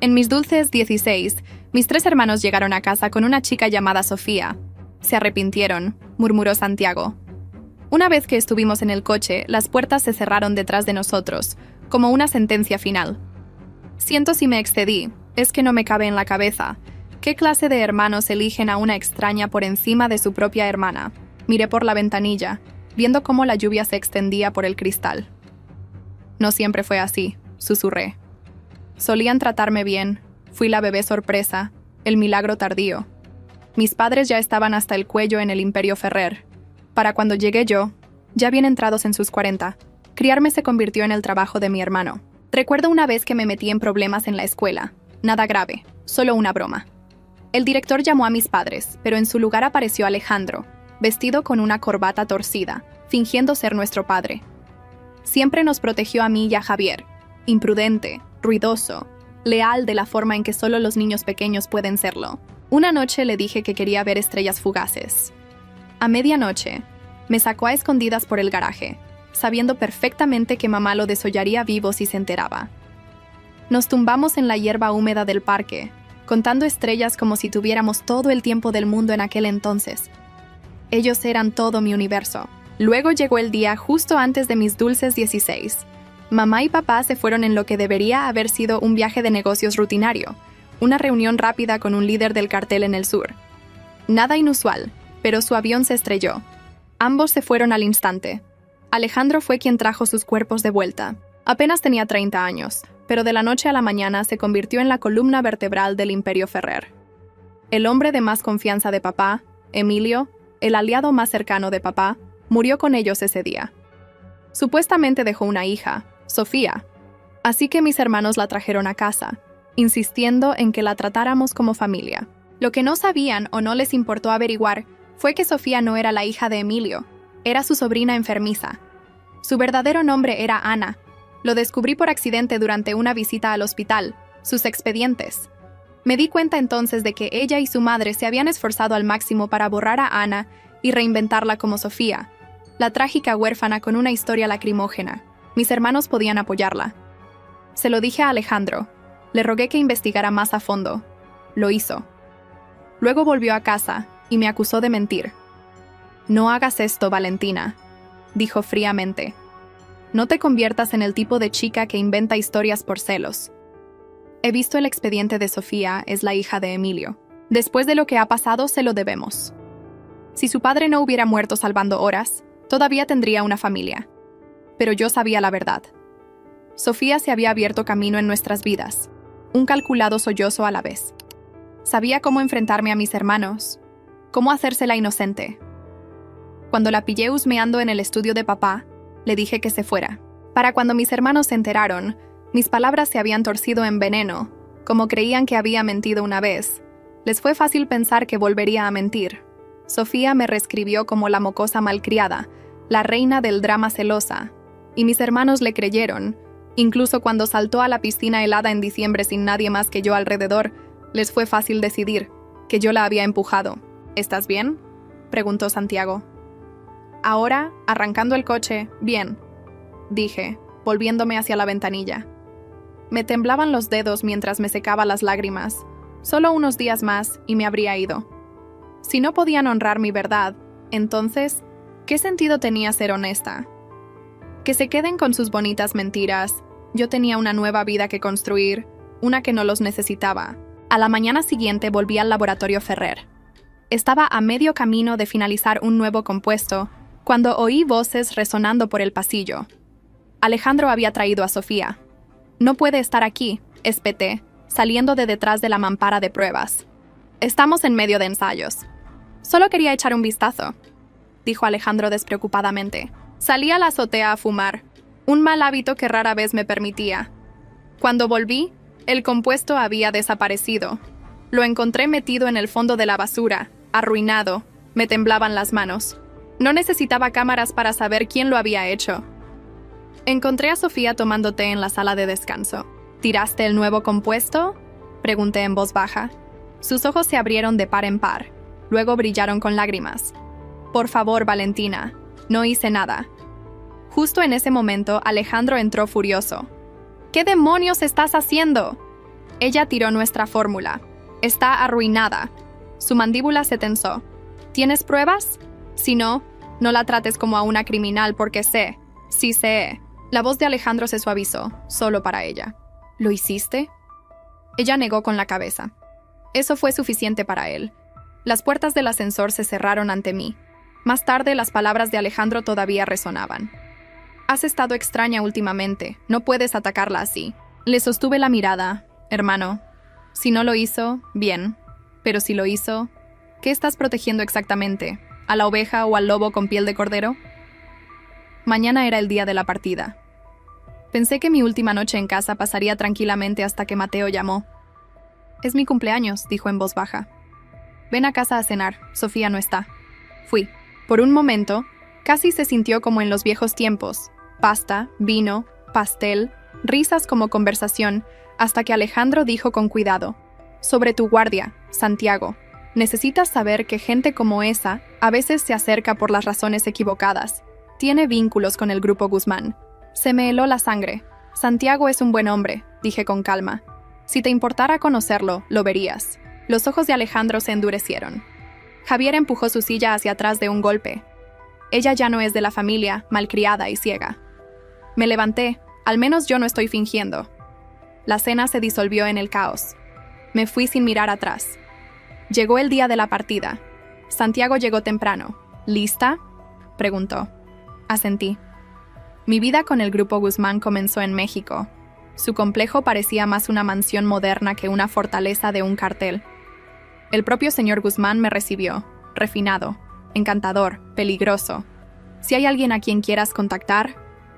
En mis dulces 16, mis 3 hermanos llegaron a casa con una chica llamada Sofía. Se arrepintieron, murmuró Santiago. Una vez que estuvimos en el coche, las puertas se cerraron detrás de nosotros, como una sentencia final. Siento si me excedí, es que no me cabe en la cabeza. ¿Qué clase de hermanos eligen a una extraña por encima de su propia hermana? Miré por la ventanilla, viendo cómo la lluvia se extendía por el cristal. No siempre fue así, susurré. Solían tratarme bien, fui la bebé sorpresa, el milagro tardío. Mis padres ya estaban hasta el cuello en el Imperio Ferrer. Para cuando llegué yo, ya bien entrados en sus 40, criarme se convirtió en el trabajo de mi hermano. Recuerdo una vez que me metí en problemas en la escuela. Nada grave, solo una broma. El director llamó a mis padres, pero en su lugar apareció Alejandro, vestido con una corbata torcida, fingiendo ser nuestro padre. Siempre nos protegió a mí y a Javier, imprudente, ruidoso, leal de la forma en que solo los niños pequeños pueden serlo. Una noche le dije que quería ver estrellas fugaces. A medianoche, me sacó a escondidas por el garaje, sabiendo perfectamente que mamá lo desollaría vivo si se enteraba. Nos tumbamos en la hierba húmeda del parque, contando estrellas como si tuviéramos todo el tiempo del mundo en aquel entonces. Ellos eran todo mi universo. Luego llegó el día justo antes de mis dulces 16. Mamá y papá se fueron en lo que debería haber sido un viaje de negocios rutinario, una reunión rápida con un líder del cartel en el sur. Nada inusual, pero su avión se estrelló. Ambos se fueron al instante. Alejandro fue quien trajo sus cuerpos de vuelta. Apenas tenía 30 años, pero de la noche a la mañana se convirtió en la columna vertebral del Imperio Ferrer. El hombre de más confianza de papá, Emilio, el aliado más cercano de papá, murió con ellos ese día. Supuestamente dejó una hija, Sofía, así que mis hermanos la trajeron a casa, insistiendo en que la tratáramos como familia. Lo que no sabían o no les importó averiguar fue que Sofía no era la hija de Emilio, era su sobrina enfermiza. Su verdadero nombre era Ana. Lo descubrí por accidente durante una visita al hospital, sus expedientes. Me di cuenta entonces de que ella y su madre se habían esforzado al máximo para borrar a Ana y reinventarla como Sofía, la trágica huérfana con una historia lacrimógena. Mis hermanos podían apoyarla. Se lo dije a Alejandro. Le rogué que investigara más a fondo. Lo hizo. Luego volvió a casa y me acusó de mentir. «No hagas esto, Valentina», dijo fríamente. «No te conviertas en el tipo de chica que inventa historias por celos. He visto el expediente de Sofía, es la hija de Emilio. Después de lo que ha pasado, se lo debemos. Si su padre no hubiera muerto salvando horas, todavía tendría una familia. Pero yo sabía la verdad. Sofía se había abierto camino en nuestras vidas, un calculado sollozo a la vez. Sabía cómo enfrentarme a mis hermanos, cómo hacérsela inocente. Cuando la pillé husmeando en el estudio de papá, le dije que se fuera. Para cuando mis hermanos se enteraron, mis palabras se habían torcido en veneno, como creían que había mentido una vez. Les fue fácil pensar que volvería a mentir. Sofía me reescribió como la mocosa malcriada, la reina del drama celosa, y mis hermanos le creyeron. Incluso cuando saltó a la piscina helada en diciembre sin nadie más que yo alrededor, les fue fácil decidir que yo la había empujado. «¿Estás bien?», preguntó Santiago. Ahora, arrancando el coche, bien, dije, volviéndome hacia la ventanilla. Me temblaban los dedos mientras me secaba las lágrimas. Solo unos días más y me habría ido. Si no podían honrar mi verdad, entonces, ¿qué sentido tenía ser honesta? Que se queden con sus bonitas mentiras. Yo tenía una nueva vida que construir, una que no los necesitaba. A la mañana siguiente volví al laboratorio Ferrer. Estaba a medio camino de finalizar un nuevo compuesto, cuando oí voces resonando por el pasillo. Alejandro había traído a Sofía. «No puede estar aquí», espeté, saliendo de detrás de la mampara de pruebas. «Estamos en medio de ensayos». «Solo quería echar un vistazo», dijo Alejandro despreocupadamente. Salí a la azotea a fumar, un mal hábito que rara vez me permitía. Cuando volví, el compuesto había desaparecido. Lo encontré metido en el fondo de la basura, arruinado. Me temblaban las manos. No necesitaba cámaras para saber quién lo había hecho. Encontré a Sofía tomando té en la sala de descanso. «¿Tiraste el nuevo compuesto?», pregunté en voz baja. Sus ojos se abrieron de par en par, luego brillaron con lágrimas. «Por favor, Valentina, no hice nada». Justo en ese momento, Alejandro entró furioso. «¿Qué demonios estás haciendo?», Ella tiró nuestra fórmula. Está arruinada. Su mandíbula se tensó. ¿Tienes pruebas? Si no, no la trates como a una criminal porque sé. Sí sé. La voz de Alejandro se suavizó, solo para ella. ¿Lo hiciste? Ella negó con la cabeza. Eso fue suficiente para él. Las puertas del ascensor se cerraron ante mí. Más tarde, las palabras de Alejandro todavía resonaban. Has estado extraña últimamente. No puedes atacarla así. Le sostuve la mirada. Hermano, si no lo hizo, bien. Pero si lo hizo, ¿qué estás protegiendo exactamente? ¿A la oveja o al lobo con piel de cordero? Mañana era el día de la partida. Pensé que mi última noche en casa pasaría tranquilamente hasta que Mateo llamó. Es mi cumpleaños, dijo en voz baja. Ven a casa a cenar, Sofía no está. Fui. Por un momento, casi se sintió como en los viejos tiempos. Pasta, vino, pastel, risas como conversación, hasta que Alejandro dijo con cuidado. Sobre tu guardia, Santiago. Necesitas saber que gente como esa a veces se acerca por las razones equivocadas. Tiene vínculos con el grupo Guzmán. Se me heló la sangre. Santiago es un buen hombre, dije con calma. Si te importara conocerlo, lo verías. Los ojos de Alejandro se endurecieron. Javier empujó su silla hacia atrás de un golpe. Ella ya no es de la familia, malcriada y ciega. Me levanté, al menos yo no estoy fingiendo. La cena se disolvió en el caos. Me fui sin mirar atrás. Llegó el día de la partida. Santiago llegó temprano. ¿Lista?, preguntó. Asentí. Mi vida con el grupo Guzmán comenzó en México. Su complejo parecía más una mansión moderna que una fortaleza de un cartel. El propio señor Guzmán me recibió, refinado, encantador, peligroso. Si hay alguien a quien quieras contactar,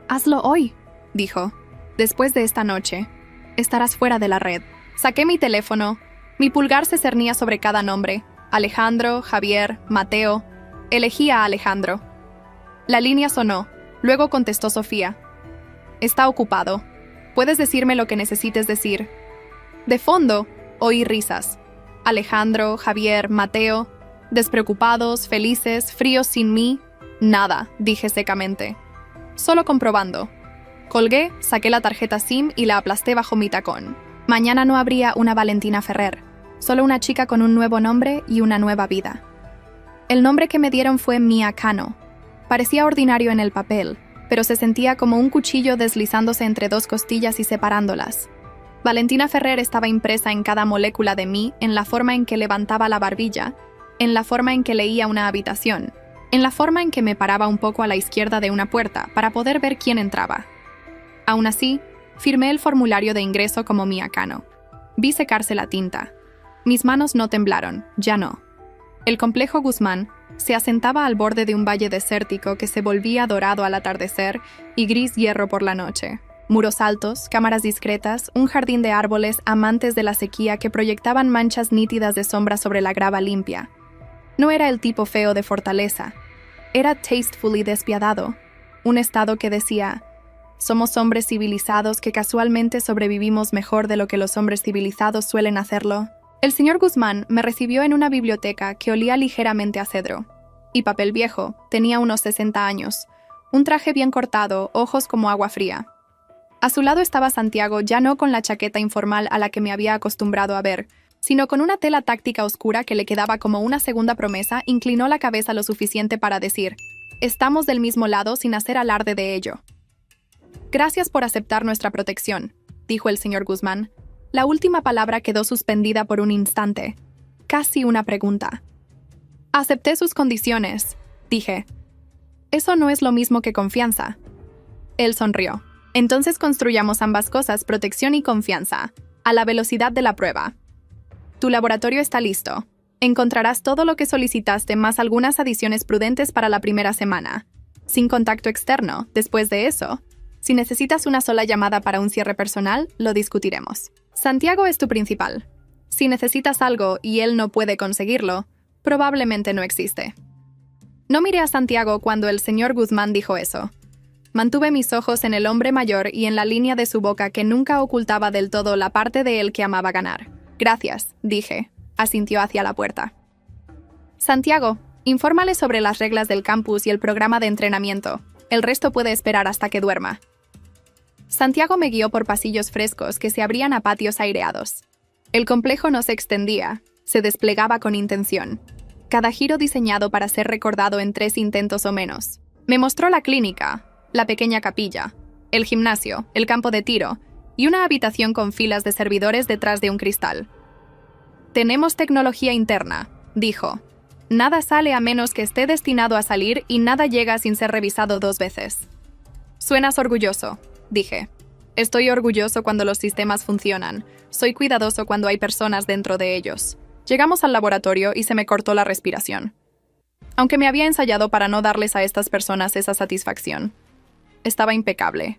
hazlo hoy, dijo. Después de esta noche, estarás fuera de la red. Saqué mi teléfono. Mi pulgar se cernía sobre cada nombre. Alejandro, Javier, Mateo. Elegí a Alejandro. La línea sonó. Luego contestó Sofía. Está ocupado. Puedes decirme lo que necesites decir. De fondo, oí risas. Alejandro, Javier, Mateo. Despreocupados, felices, fríos sin mí. Nada, dije secamente. Solo comprobando. Colgué, saqué la tarjeta SIM y la aplasté bajo mi tacón. Mañana no habría una Valentina Ferrer. Solo una chica con un nuevo nombre y una nueva vida. El nombre que me dieron fue Mia Cano. Parecía ordinario en el papel, pero se sentía como un cuchillo deslizándose entre dos costillas y separándolas. Valentina Ferrer estaba impresa en cada molécula de mí, en la forma en que levantaba la barbilla, en la forma en que leía una habitación, en la forma en que me paraba un poco a la izquierda de una puerta para poder ver quién entraba. Aún así, firmé el formulario de ingreso como Mia Cano. Vi secarse la tinta. Mis manos no temblaron, ya no. El complejo Guzmán se asentaba al borde de un valle desértico que se volvía dorado al atardecer y gris hierro por la noche. Muros altos, cámaras discretas, un jardín de árboles amantes de la sequía que proyectaban manchas nítidas de sombra sobre la grava limpia. No era el tipo feo de fortaleza. Era tastefully despiadado. Un estado que decía, somos hombres civilizados que casualmente sobrevivimos mejor de lo que los hombres civilizados suelen hacerlo. El señor Guzmán me recibió en una biblioteca que olía ligeramente a cedro. Y papel viejo, tenía unos 60 años. Un traje bien cortado, ojos como agua fría. A su lado estaba Santiago, ya no con la chaqueta informal a la que me había acostumbrado a ver, sino con una tela táctica oscura que le quedaba como una segunda promesa. Inclinó la cabeza lo suficiente para decir, estamos del mismo lado sin hacer alarde de ello. Gracias por aceptar nuestra protección, dijo el señor Guzmán. La última palabra quedó suspendida por un instante. Casi una pregunta. Acepté sus condiciones, dije. Eso no es lo mismo que confianza. Él sonrió. Entonces construyamos ambas cosas, protección y confianza, a la velocidad de la prueba. Tu laboratorio está listo. Encontrarás todo lo que solicitaste más algunas adiciones prudentes para la primera semana. Sin contacto externo, después de eso. Si necesitas una sola llamada para un cierre personal, lo discutiremos. Santiago es tu principal. Si necesitas algo y él no puede conseguirlo, probablemente no existe. No miré a Santiago cuando el señor Guzmán dijo eso. Mantuve mis ojos en el hombre mayor y en la línea de su boca que nunca ocultaba del todo la parte de él que amaba ganar. Gracias, dije. Asintió hacia la puerta. Santiago, infórmale sobre las reglas del campus y el programa de entrenamiento. El resto puede esperar hasta que duerma. Santiago me guió por pasillos frescos que se abrían a patios aireados. El complejo no se extendía, se desplegaba con intención. Cada giro diseñado para ser recordado en 3 intentos o menos. Me mostró la clínica, la pequeña capilla, el gimnasio, el campo de tiro y una habitación con filas de servidores detrás de un cristal. «Tenemos tecnología interna», dijo. «Nada sale a menos que esté destinado a salir y nada llega sin ser revisado 2 veces». «Suenas orgulloso», dije. «Estoy orgulloso cuando los sistemas funcionan. Soy cuidadoso cuando hay personas dentro de ellos». Llegamos al laboratorio y se me cortó la respiración. Aunque me había ensayado para no darles a estas personas esa satisfacción. Estaba impecable.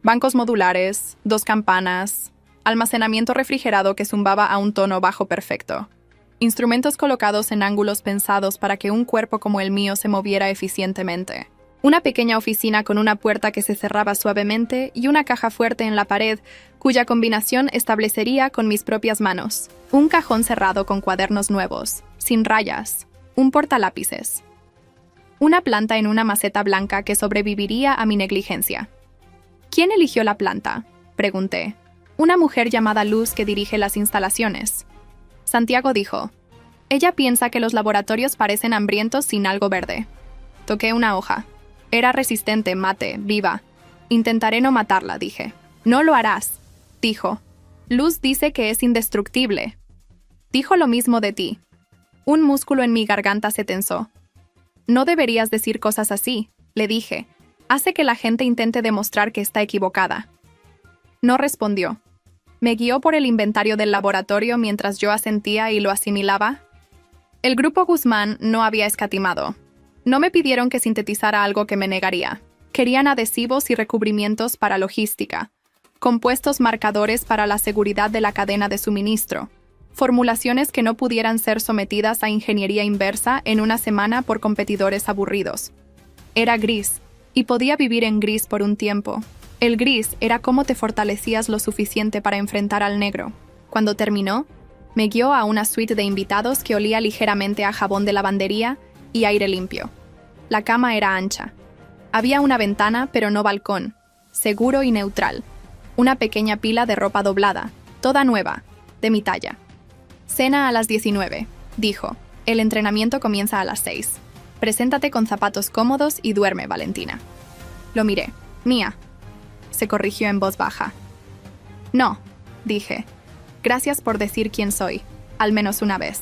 Bancos modulares, 2 campanas, almacenamiento refrigerado que zumbaba a un tono bajo perfecto. Instrumentos colocados en ángulos pensados para que un cuerpo como el mío se moviera eficientemente. Una pequeña oficina con una puerta que se cerraba suavemente y una caja fuerte en la pared, cuya combinación establecería con mis propias manos. Un cajón cerrado con cuadernos nuevos, sin rayas, un portalápices. Una planta en una maceta blanca que sobreviviría a mi negligencia. ¿Quién eligió la planta?, pregunté. Una mujer llamada Luz que dirige las instalaciones. Santiago dijo. Ella piensa que los laboratorios parecen hambrientos sin algo verde. Toqué una hoja. Era resistente, mate, viva. Intentaré no matarla, dije. No lo harás, dijo. Luz dice que es indestructible. Dijo lo mismo de ti. Un músculo en mi garganta se tensó. No deberías decir cosas así, le dije. Hace que la gente intente demostrar que está equivocada. No respondió. Me guió por el inventario del laboratorio mientras yo asentía y lo asimilaba. El grupo Guzmán no había escatimado. No me pidieron que sintetizara algo que me negaría. Querían adhesivos y recubrimientos para logística, compuestos marcadores para la seguridad de la cadena de suministro, formulaciones que no pudieran ser sometidas a ingeniería inversa en una semana por competidores aburridos. Era gris, y podía vivir en gris por un tiempo. El gris era cómo te fortalecías lo suficiente para enfrentar al negro. Cuando terminó, me guió a una suite de invitados que olía ligeramente a jabón de lavandería y aire limpio. La cama era ancha. Había una ventana, pero no balcón, seguro y neutral. Una pequeña pila de ropa doblada, toda nueva, de mi talla. Cena a las 19, dijo. El entrenamiento comienza a las 6. Preséntate con zapatos cómodos y duerme, Valentina. Lo miré. Mía. Se corrigió en voz baja. No, dije. Gracias por decir quién soy, al menos una vez.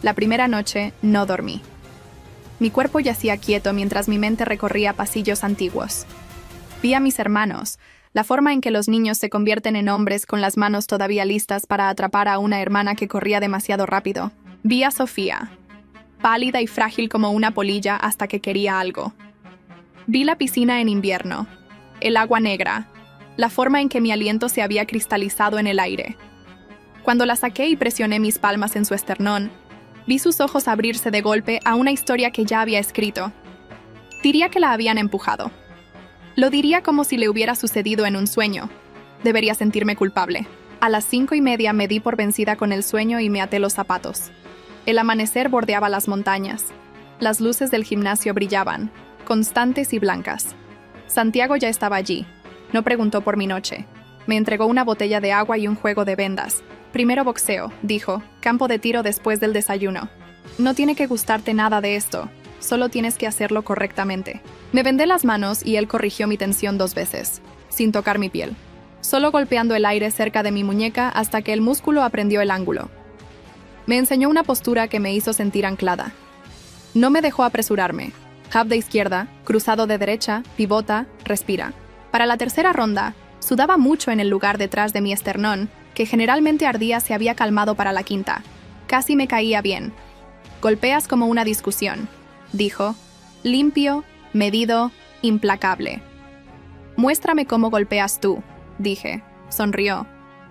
La primera noche no dormí. Mi cuerpo yacía quieto mientras mi mente recorría pasillos antiguos. Vi a mis hermanos, la forma en que los niños se convierten en hombres con las manos todavía listas para atrapar a una hermana que corría demasiado rápido. Vi a Sofía, pálida y frágil como una polilla hasta que quería algo. Vi la piscina en invierno, el agua negra, la forma en que mi aliento se había cristalizado en el aire. Cuando la saqué y presioné mis palmas en su esternón, vi sus ojos abrirse de golpe a una historia que ya había escrito. Diría que la habían empujado. Lo diría como si le hubiera sucedido en un sueño. Debería sentirme culpable. A las 5:30 me di por vencida con el sueño y me até los zapatos. El amanecer bordeaba las montañas. Las luces del gimnasio brillaban, constantes y blancas. Santiago ya estaba allí. No preguntó por mi noche. Me entregó una botella de agua y un juego de vendas. Primero boxeo, dijo, campo de tiro después del desayuno. No tiene que gustarte nada de esto, solo tienes que hacerlo correctamente. Me vendé las manos y él corrigió mi tensión 2 veces, sin tocar mi piel, solo golpeando el aire cerca de mi muñeca hasta que el músculo aprendió el ángulo. Me enseñó una postura que me hizo sentir anclada. No me dejó apresurarme. Jab de izquierda, cruzado de derecha, pivota, respira. Para la tercera ronda, sudaba mucho en el lugar detrás de mi esternón, que generalmente ardía se había calmado para la quinta. Casi me caía bien. Golpeas como una discusión, dijo. Limpio, medido, implacable. Muéstrame cómo golpeas tú, dije. Sonrió.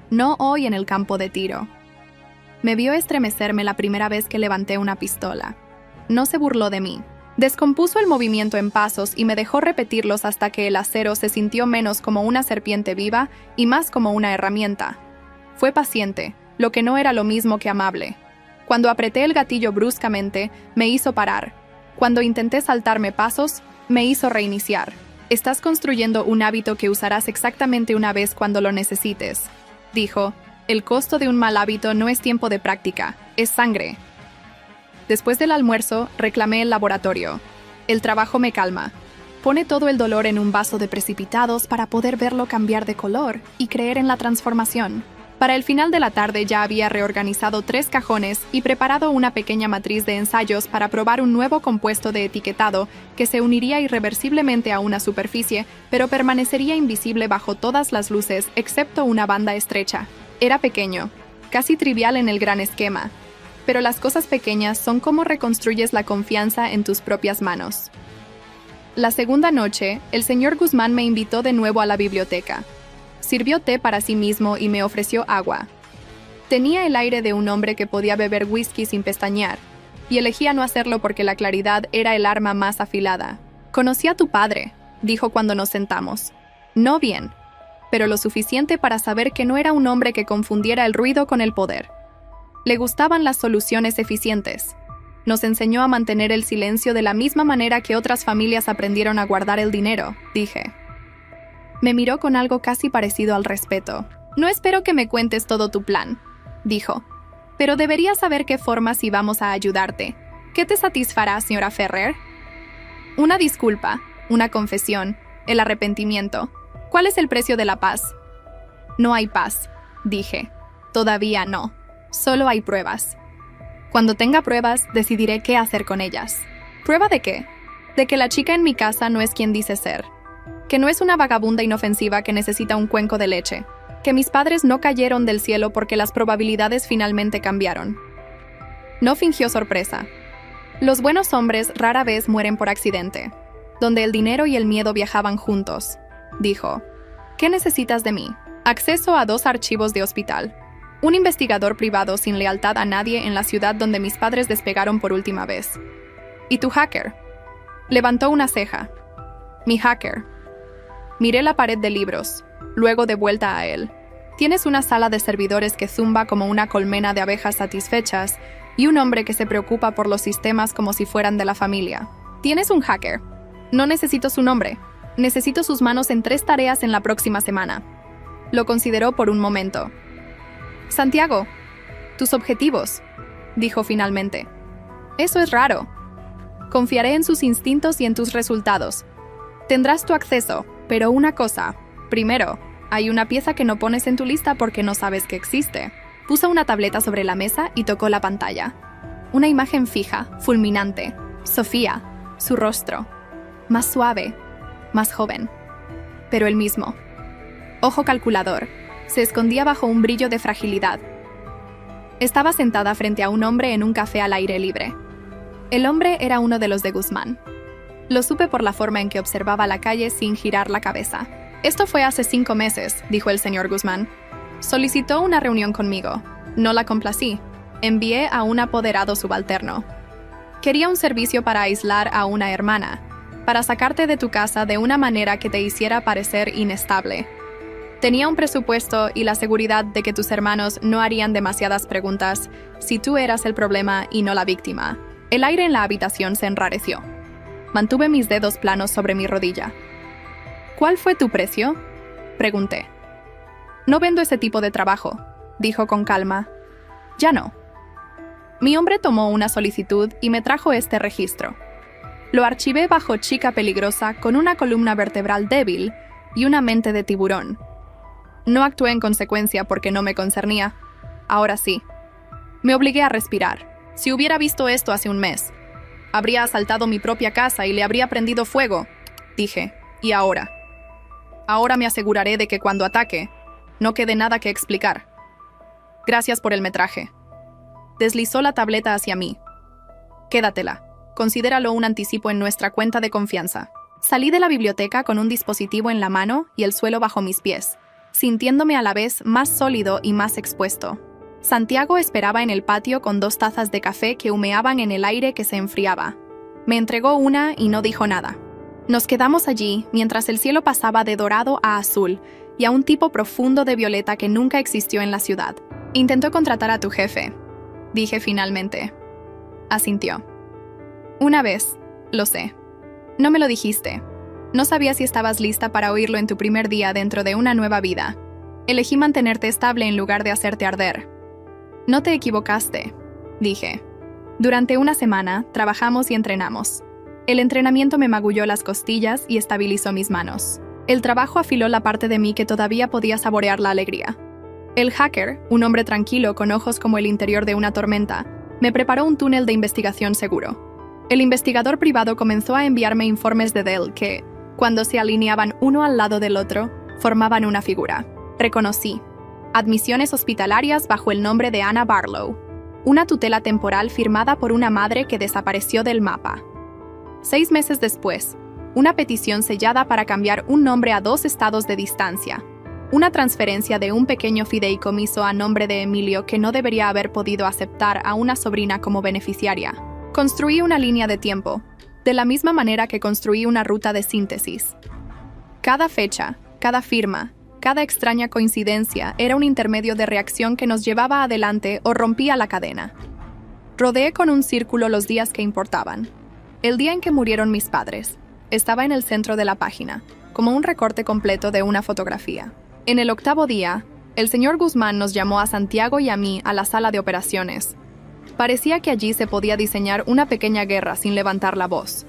No hoy en el campo de tiro. Me vio estremecerme la primera vez que levanté una pistola. No se burló de mí. Descompuso el movimiento en pasos y me dejó repetirlos hasta que el acero se sintió menos como una serpiente viva y más como una herramienta. Fue paciente, lo que no era lo mismo que amable. Cuando apreté el gatillo bruscamente, me hizo parar. Cuando intenté saltarme pasos, me hizo reiniciar. Estás construyendo un hábito que usarás exactamente una vez cuando lo necesites, dijo. El costo de un mal hábito no es tiempo de práctica, es sangre. Después del almuerzo, reclamé el laboratorio. El trabajo me calma. Pone todo el dolor en un vaso de precipitados para poder verlo cambiar de color y creer en la transformación. Para el final de la tarde ya había reorganizado 3 cajones y preparado una pequeña matriz de ensayos para probar un nuevo compuesto de etiquetado que se uniría irreversiblemente a una superficie, pero permanecería invisible bajo todas las luces excepto una banda estrecha. Era pequeño, casi trivial en el gran esquema, pero las cosas pequeñas son cómo reconstruyes la confianza en tus propias manos. La segunda noche, el señor Guzmán me invitó de nuevo a la biblioteca. Sirvió té para sí mismo y me ofreció agua. Tenía el aire de un hombre que podía beber whisky sin pestañear, y elegía no hacerlo porque la claridad era el arma más afilada. «Conocí a tu padre», dijo cuando nos sentamos. No bien, pero lo suficiente para saber que no era un hombre que confundiera el ruido con el poder. Le gustaban las soluciones eficientes. Nos enseñó a mantener el silencio de la misma manera que otras familias aprendieron a guardar el dinero, dije. Me miró con algo casi parecido al respeto. «No espero que me cuentes todo tu plan», dijo. «Pero deberías saber qué formas y vamos a ayudarte. ¿Qué te satisfará, señora Ferrer?» «Una disculpa, una confesión, el arrepentimiento. ¿Cuál es el precio de la paz?» «No hay paz», dije. «Todavía no. Solo hay pruebas. Cuando tenga pruebas, decidiré qué hacer con ellas». «¿Prueba de qué?» «De que la chica en mi casa no es quien dice ser. Que no es una vagabunda inofensiva que necesita un cuenco de leche. Que mis padres no cayeron del cielo porque las probabilidades finalmente cambiaron». No fingió sorpresa. «Los buenos hombres rara vez mueren por accidente. Donde el dinero y el miedo viajaban juntos», dijo. «¿Qué necesitas de mí?» «Acceso a 2 archivos de hospital. Un investigador privado sin lealtad a nadie en la ciudad donde mis padres despegaron por última vez. ¿Y tu hacker?» Levantó una ceja. «Mi hacker». Miré la pared de libros, luego de vuelta a él. «Tienes una sala de servidores que zumba como una colmena de abejas satisfechas y un hombre que se preocupa por los sistemas como si fueran de la familia. Tienes un hacker. No necesito su nombre. Necesito sus manos en 3 tareas en la próxima semana». Lo consideró por un momento. «Santiago, tus objetivos», dijo finalmente. «Eso es raro. Confiaré en sus instintos y en tus resultados. Tendrás tu acceso, pero una cosa. Primero, hay una pieza que no pones en tu lista porque no sabes que existe». Puso una tableta sobre la mesa y tocó la pantalla. Una imagen fija, fulminante. Sofía, su rostro. Más suave, más joven. Pero el mismo. Ojo calculador. Se escondía bajo un brillo de fragilidad. Estaba sentada frente a un hombre en un café al aire libre. El hombre era uno de los de Guzmán. Lo supe por la forma en que observaba la calle sin girar la cabeza. «Esto fue hace 5 meses», dijo el señor Guzmán. «Solicitó una reunión conmigo. No la complací. Envié a un apoderado subalterno. Quería un servicio para aislar a una hermana, para sacarte de tu casa de una manera que te hiciera parecer inestable. Tenía un presupuesto y la seguridad de que tus hermanos no harían demasiadas preguntas si tú eras el problema y no la víctima». El aire en la habitación se enrareció. Mantuve mis dedos planos sobre mi rodilla. «¿Cuál fue tu precio?», pregunté. «No vendo ese tipo de trabajo», dijo con calma. «Ya no». Mi hombre tomó una solicitud y me trajo este registro. Lo archivé bajo chica peligrosa con una columna vertebral débil y una mente de tiburón. No actué en consecuencia porque no me concernía. Ahora sí. Me obligué a respirar. Si hubiera visto esto hace un mes, habría asaltado mi propia casa y le habría prendido fuego, dije. ¿Y ahora? Ahora me aseguraré de que cuando ataque, no quede nada que explicar. Gracias por el metraje. Deslizó la tableta hacia mí. Quédatela. Considéralo un anticipo en nuestra cuenta de confianza. Salí de la biblioteca con un dispositivo en la mano y el suelo bajo mis pies, sintiéndome a la vez más sólido y más expuesto. Santiago esperaba en el patio con 2 tazas de café que humeaban en el aire que se enfriaba. Me entregó una y no dijo nada. Nos quedamos allí mientras el cielo pasaba de dorado a azul y a un tipo profundo de violeta que nunca existió en la ciudad. «Intentó contratar a tu jefe», dije finalmente. Asintió. «Una vez, lo sé. No me lo dijiste. No sabía si estabas lista para oírlo en tu primer día dentro de una nueva vida. Elegí mantenerte estable en lugar de hacerte arder. No te equivocaste, dije. Durante una semana, trabajamos y entrenamos. El entrenamiento me magulló las costillas y estabilizó mis manos. El trabajo afiló la parte de mí que todavía podía saborear la alegría. El hacker, un hombre tranquilo con ojos como el interior de una tormenta, me preparó un túnel de investigación seguro. El investigador privado comenzó a enviarme informes de Dell que, cuando se alineaban uno al lado del otro, formaban una figura. Reconocí. Admisiones hospitalarias bajo el nombre de Anna Barlow. Una tutela temporal firmada por una madre que desapareció del mapa. 6 meses después, una petición sellada para cambiar un nombre a 2 estados de distancia. Una transferencia de un pequeño fideicomiso a nombre de Emilio que no debería haber podido aceptar a una sobrina como beneficiaria. Construí una línea de tiempo, de la misma manera que construí una ruta de síntesis. Cada fecha, cada firma, cada extraña coincidencia era un intermedio de reacción que nos llevaba adelante o rompía la cadena. Rodeé con un círculo los días que importaban. El día en que murieron mis padres. Estaba en el centro de la página, como un recorte completo de una fotografía. En el 8º día, el señor Guzmán nos llamó a Santiago y a mí a la sala de operaciones. Parecía que allí se podía diseñar una pequeña guerra sin levantar la voz.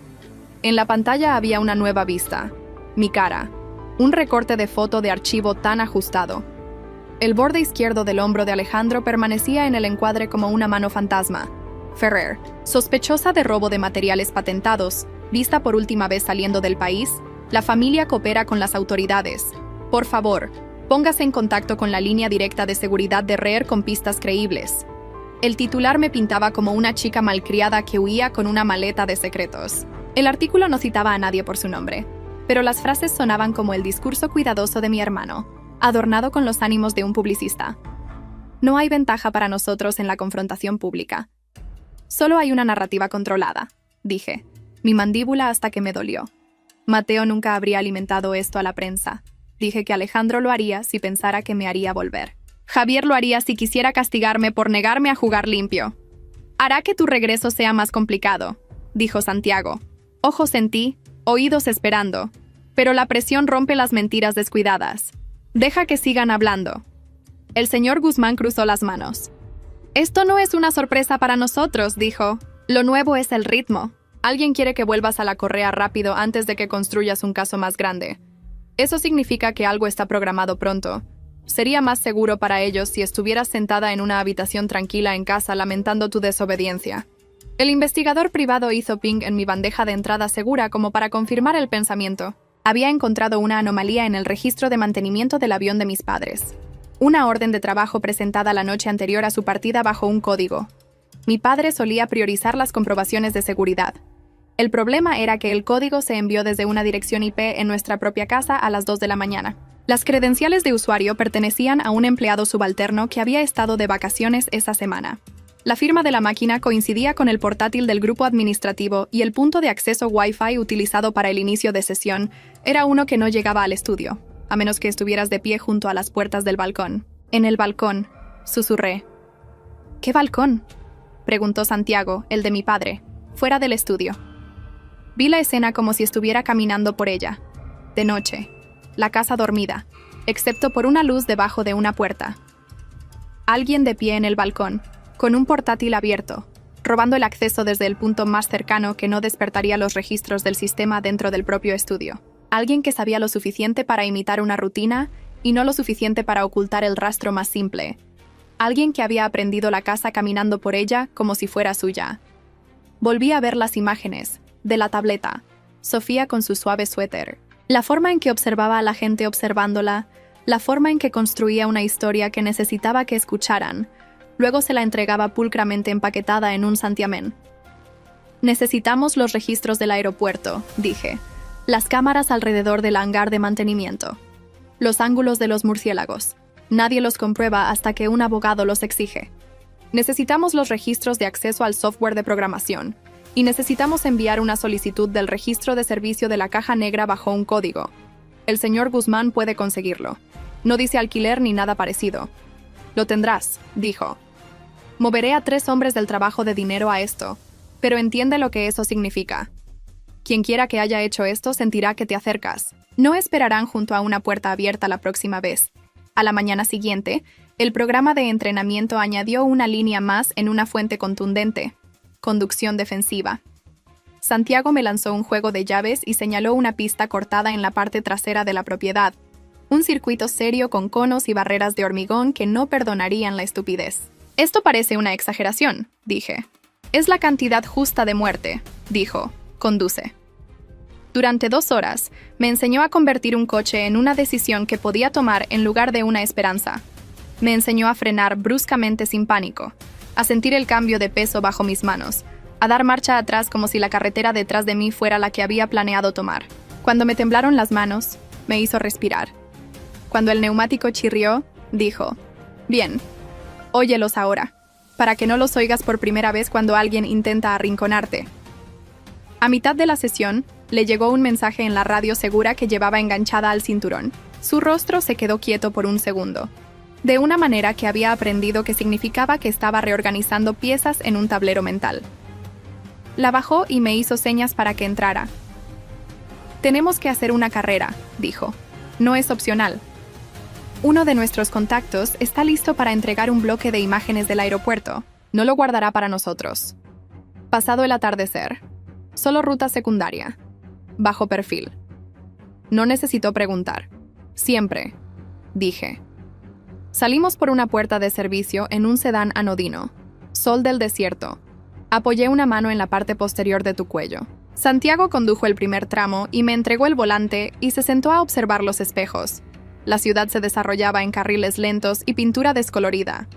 En la pantalla había una nueva vista. Mi cara. Un recorte de foto de archivo tan ajustado. El borde izquierdo del hombro de Alejandro permanecía en el encuadre como una mano fantasma. Ferrer, sospechosa de robo de materiales patentados, vista por última vez saliendo del país, la familia coopera con las autoridades. Por favor, póngase en contacto con la línea directa de seguridad de REER con pistas creíbles. El titular me pintaba como una chica malcriada que huía con una maleta de secretos. El artículo no citaba a nadie por su nombre, pero las frases sonaban como el discurso cuidadoso de mi hermano, adornado con los ánimos de un publicista. No hay ventaja para nosotros en la confrontación pública. Solo hay una narrativa controlada, dije, mi mandíbula hasta que me dolió. Mateo nunca habría alimentado esto a la prensa. Dije que Alejandro lo haría si pensara que me haría volver. Javier lo haría si quisiera castigarme por negarme a jugar limpio. Hará que tu regreso sea más complicado, dijo Santiago. Ojos en ti, oídos esperando. Pero la presión rompe las mentiras descuidadas. Deja que sigan hablando. El señor Guzmán cruzó las manos. Esto no es una sorpresa para nosotros, dijo. Lo nuevo es el ritmo. Alguien quiere que vuelvas a la correa rápido antes de que construyas un caso más grande. Eso significa que algo está programado pronto. Sería más seguro para ellos si estuvieras sentada en una habitación tranquila en casa lamentando tu desobediencia. El investigador privado hizo ping en mi bandeja de entrada segura como para confirmar el pensamiento. Había encontrado una anomalía en el registro de mantenimiento del avión de mis padres. Una orden de trabajo presentada la noche anterior a su partida bajo un código. Mi padre solía priorizar las comprobaciones de seguridad. El problema era que el código se envió desde una dirección IP en nuestra propia casa a las 2 de la mañana. Las credenciales de usuario pertenecían a un empleado subalterno que había estado de vacaciones esa semana. La firma de la máquina coincidía con el portátil del grupo administrativo y el punto de acceso Wi-Fi utilizado para el inicio de sesión era uno que no llegaba al estudio, a menos que estuvieras de pie junto a las puertas del balcón. En el balcón, susurré. ¿Qué balcón?, preguntó Santiago, el de mi padre, fuera del estudio. Vi la escena como si estuviera caminando por ella. De noche, la casa dormida, excepto por una luz debajo de una puerta. Alguien de pie en el balcón, con un portátil abierto, robando el acceso desde el punto más cercano que no despertaría los registros del sistema dentro del propio estudio. Alguien que sabía lo suficiente para imitar una rutina y no lo suficiente para ocultar el rastro más simple. Alguien que había aprendido la casa caminando por ella como si fuera suya. Volví a ver las imágenes, de la tableta, Sofía con su suave suéter, la forma en que observaba a la gente observándola, la forma en que construía una historia que necesitaba que escucharan, luego se la entregaba pulcramente empaquetada en un santiamén. Necesitamos los registros del aeropuerto, dije. Las cámaras alrededor del hangar de mantenimiento. Los ángulos de los murciélagos. Nadie los comprueba hasta que un abogado los exige. Necesitamos los registros de acceso al software de programación. Y necesitamos enviar una solicitud del registro de servicio de la caja negra bajo un código. El señor Guzmán puede conseguirlo. No dice alquiler ni nada parecido. Lo tendrás, dijo. Moveré a 3 hombres del trabajo de dinero a esto, pero entiende lo que eso significa. Quien quiera que haya hecho esto sentirá que te acercas. No esperarán junto a una puerta abierta la próxima vez. A la mañana siguiente, el programa de entrenamiento añadió una línea más en una fuente contundente: conducción defensiva. Santiago me lanzó un juego de llaves y señaló una pista cortada en la parte trasera de la propiedad. Un circuito serio con conos y barreras de hormigón que no perdonarían la estupidez. Esto parece una exageración, dije. Es la cantidad justa de muerte, dijo. Conduce. Durante 2 horas, me enseñó a convertir un coche en una decisión que podía tomar en lugar de una esperanza. Me enseñó a frenar bruscamente sin pánico, a sentir el cambio de peso bajo mis manos, a dar marcha atrás como si la carretera detrás de mí fuera la que había planeado tomar. Cuando me temblaron las manos, me hizo respirar. Cuando el neumático chirrió, dijo: «Bien, óyelos ahora, para que no los oigas por primera vez cuando alguien intenta arrinconarte». A mitad de la sesión, le llegó un mensaje en la radio segura que llevaba enganchada al cinturón. Su rostro se quedó quieto por un segundo, de una manera que había aprendido que significaba que estaba reorganizando piezas en un tablero mental. La bajó y me hizo señas para que entrara. «Tenemos que hacer una carrera», dijo. «No es opcional». Uno de nuestros contactos está listo para entregar un bloque de imágenes del aeropuerto. No lo guardará para nosotros. Pasado el atardecer. Solo ruta secundaria. Bajo perfil. No necesitó preguntar. Siempre, dije. Salimos por una puerta de servicio en un sedán anodino. Sol del desierto. Apoyé una mano en la parte posterior de tu cuello. Santiago condujo el primer tramo y me entregó el volante y se sentó a observar los espejos. La ciudad se desarrollaba en carriles lentos y pintura descolorida.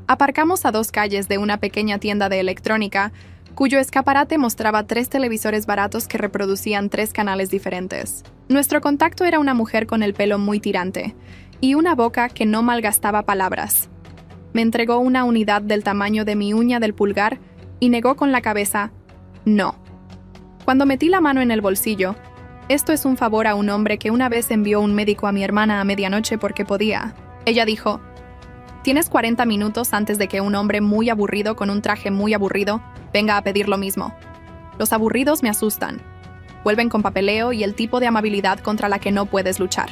Aparcamos a 2 calles de una pequeña tienda de electrónica, cuyo escaparate mostraba 3 televisores baratos que reproducían 3 canales diferentes. Nuestro contacto era una mujer con el pelo muy tirante y una boca que no malgastaba palabras. Me entregó una unidad del tamaño de mi uña del pulgar y negó con la cabeza: «No». Cuando metí la mano en el bolsillo: «Esto es un favor a un hombre que una vez envió un médico a mi hermana a medianoche porque podía». Ella dijo: «Tienes 40 minutos antes de que un hombre muy aburrido con un traje muy aburrido venga a pedir lo mismo. Los aburridos me asustan. Vuelven con papeleo y el tipo de amabilidad contra la que no puedes luchar».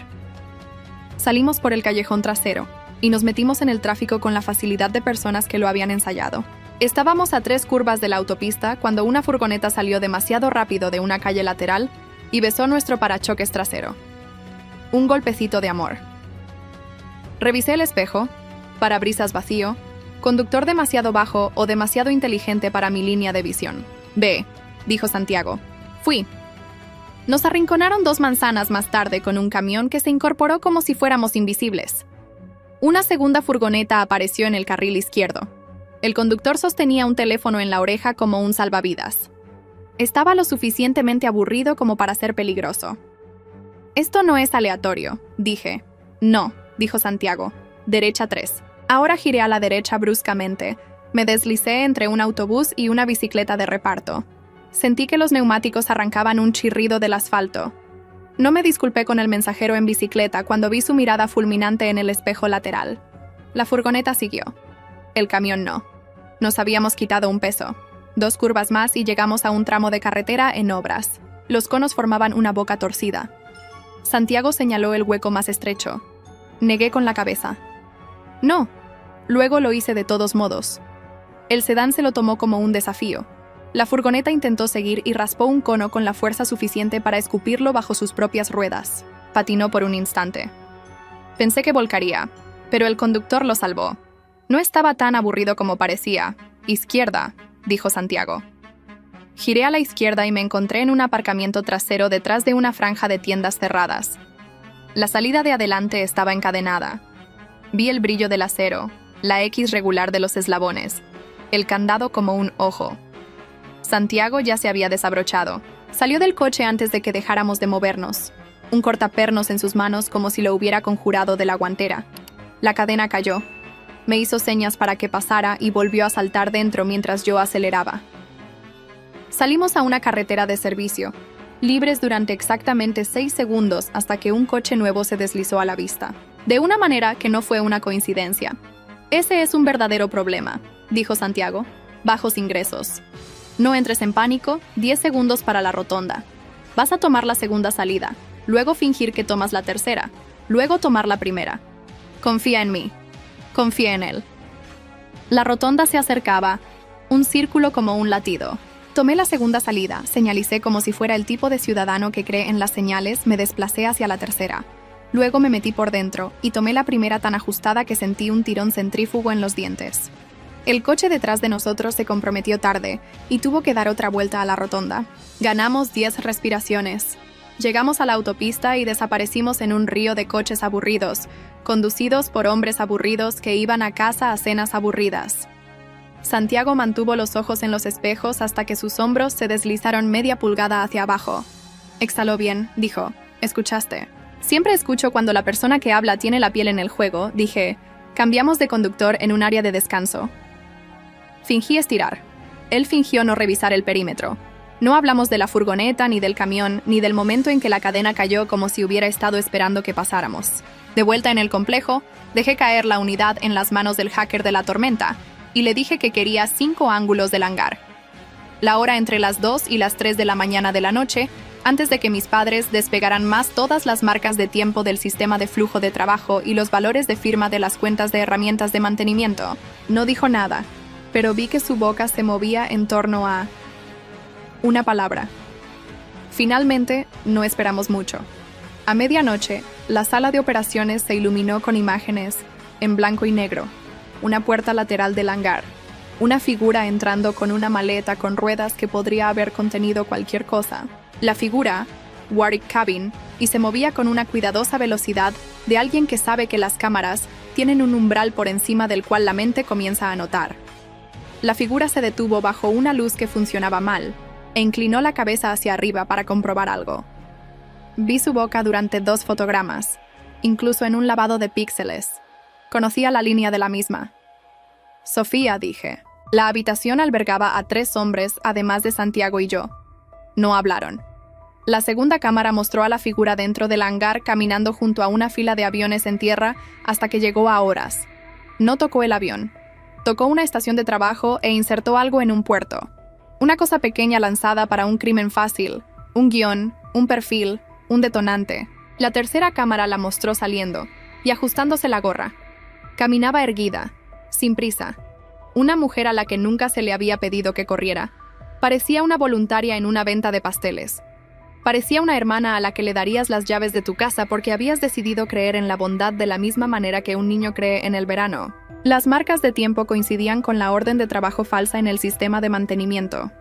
Salimos por el callejón trasero y nos metimos en el tráfico con la facilidad de personas que lo habían ensayado. Estábamos a 3 curvas de la autopista cuando una furgoneta salió demasiado rápido de una calle lateral y besó nuestro parachoques trasero. Un golpecito de amor. Revisé el espejo, parabrisas vacío, conductor demasiado bajo o demasiado inteligente para mi línea de visión. «Ve», dijo Santiago. Fui. Nos arrinconaron 2 manzanas más tarde con un camión que se incorporó como si fuéramos invisibles. Una segunda furgoneta apareció en el carril izquierdo. El conductor sostenía un teléfono en la oreja como un salvavidas. Estaba lo suficientemente aburrido como para ser peligroso. «Esto no es aleatorio», dije. «No», dijo Santiago. «Derecha 3». Ahora giré a la derecha bruscamente. Me deslicé entre un autobús y una bicicleta de reparto. Sentí que los neumáticos arrancaban un chirrido del asfalto. No me disculpé con el mensajero en bicicleta cuando vi su mirada fulminante en el espejo lateral. La furgoneta siguió. El camión no. Nos habíamos quitado un peso. 2 curvas más y llegamos a un tramo de carretera en obras. Los conos formaban una boca torcida. Santiago señaló el hueco más estrecho. Negué con la cabeza. «No». Luego lo hice de todos modos. El sedán se lo tomó como un desafío. La furgoneta intentó seguir y raspó un cono con la fuerza suficiente para escupirlo bajo sus propias ruedas. Patinó por un instante. Pensé que volcaría, pero el conductor lo salvó. No estaba tan aburrido como parecía. «Izquierda», dijo Santiago. Giré a la izquierda y me encontré en un aparcamiento trasero detrás de una franja de tiendas cerradas. La salida de adelante estaba encadenada. Vi el brillo del acero, la X regular de los eslabones, el candado como un ojo. Santiago ya se había desabrochado. Salió del coche antes de que dejáramos de movernos. Un cortapernos en sus manos como si lo hubiera conjurado de la guantera. La cadena cayó. Me hizo señas para que pasara y volvió a saltar dentro mientras yo aceleraba. Salimos a una carretera de servicio, libres durante exactamente 6 segundos hasta que un coche nuevo se deslizó a la vista. De una manera que no fue una coincidencia. «Ese es un verdadero problema», dijo Santiago. «Bajos ingresos. No entres en pánico, 10 segundos para la rotonda. Vas a tomar la segunda salida, luego fingir que tomas la tercera, luego tomar la primera. Confía en mí. Confía en él. La rotonda se acercaba, un círculo como un latido. Tomé la segunda salida, señalicé como si fuera el tipo de ciudadano que cree en las señales, me desplacé hacia la tercera. Luego me metí por dentro y tomé la primera tan ajustada que sentí un tirón centrífugo en los dientes. El coche detrás de nosotros se comprometió tarde y tuvo que dar otra vuelta a la rotonda. Ganamos 10 respiraciones. Llegamos a la autopista y desaparecimos en un río de coches aburridos, conducidos por hombres aburridos que iban a casa a cenas aburridas. Santiago mantuvo los ojos en los espejos hasta que sus hombros se deslizaron media pulgada hacia abajo. Exhaló bien, dijo. ¿Escuchaste? Siempre escucho cuando la persona que habla tiene la piel en el juego, dije. Cambiamos de conductor en un área de descanso. Fingí estirar. Él fingió no revisar el perímetro. No hablamos de la furgoneta, ni del camión, ni del momento en que la cadena cayó como si hubiera estado esperando que pasáramos. De vuelta en el complejo, dejé caer la unidad en las manos del hacker de la tormenta, y le dije que quería 5 ángulos del hangar. La hora entre las 2 y las 3 de la mañana de la noche, antes de que mis padres despegaran más todas las marcas de tiempo del sistema de flujo de trabajo y los valores de firma de las cuentas de herramientas de mantenimiento. No dijo nada, pero vi que su boca se movía en torno a una palabra. Finalmente, no esperamos mucho. A medianoche, la sala de operaciones se iluminó con imágenes en blanco y negro. Una puerta lateral del hangar, una figura entrando con una maleta con ruedas que podría haber contenido cualquier cosa. La figura, Warwick Cabin, y se movía con una cuidadosa velocidad de alguien que sabe que las cámaras tienen un umbral por encima del cual la mente comienza a notar. La figura se detuvo bajo una luz que funcionaba mal, e inclinó la cabeza hacia arriba para comprobar algo. Vi su boca durante 2 fotogramas, incluso en un lavado de píxeles. Conocía la línea de la misma. Sofía, dije. La habitación albergaba a 3 hombres, además de Santiago y yo. No hablaron. La segunda cámara mostró a la figura dentro del hangar caminando junto a una fila de aviones en tierra hasta que llegó a horas. No tocó el avión. Tocó una estación de trabajo e insertó algo en un puerto. Una cosa pequeña lanzada para un crimen fácil. Un guión, un perfil, un detonante. La tercera cámara la mostró saliendo y ajustándose la gorra. Caminaba erguida, sin prisa. Una mujer a la que nunca se le había pedido que corriera. Parecía una voluntaria en una venta de pasteles. Parecía una hermana a la que le darías las llaves de tu casa porque habías decidido creer en la bondad de la misma manera que un niño cree en el verano. Las marcas de tiempo coincidían con la orden de trabajo falsa en el sistema de mantenimiento.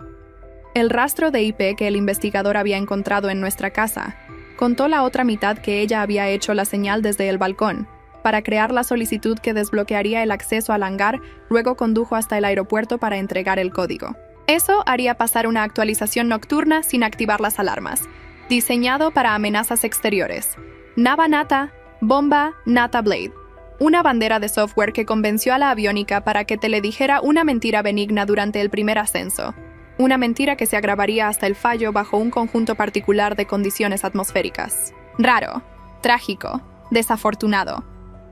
El rastro de IP que el investigador había encontrado en nuestra casa contó la otra mitad que ella había hecho la señal desde el balcón. Para crear la solicitud que desbloquearía el acceso al hangar, luego condujo hasta el aeropuerto para entregar el código. Eso haría pasar una actualización nocturna sin activar las alarmas, diseñado para amenazas exteriores. Nava Nata, Bomba Nata Blade. Una bandera de software que convenció a la aviónica para que te le dijera una mentira benigna durante el primer ascenso. Una mentira que se agravaría hasta el fallo bajo un conjunto particular de condiciones atmosféricas. Raro, trágico, desafortunado.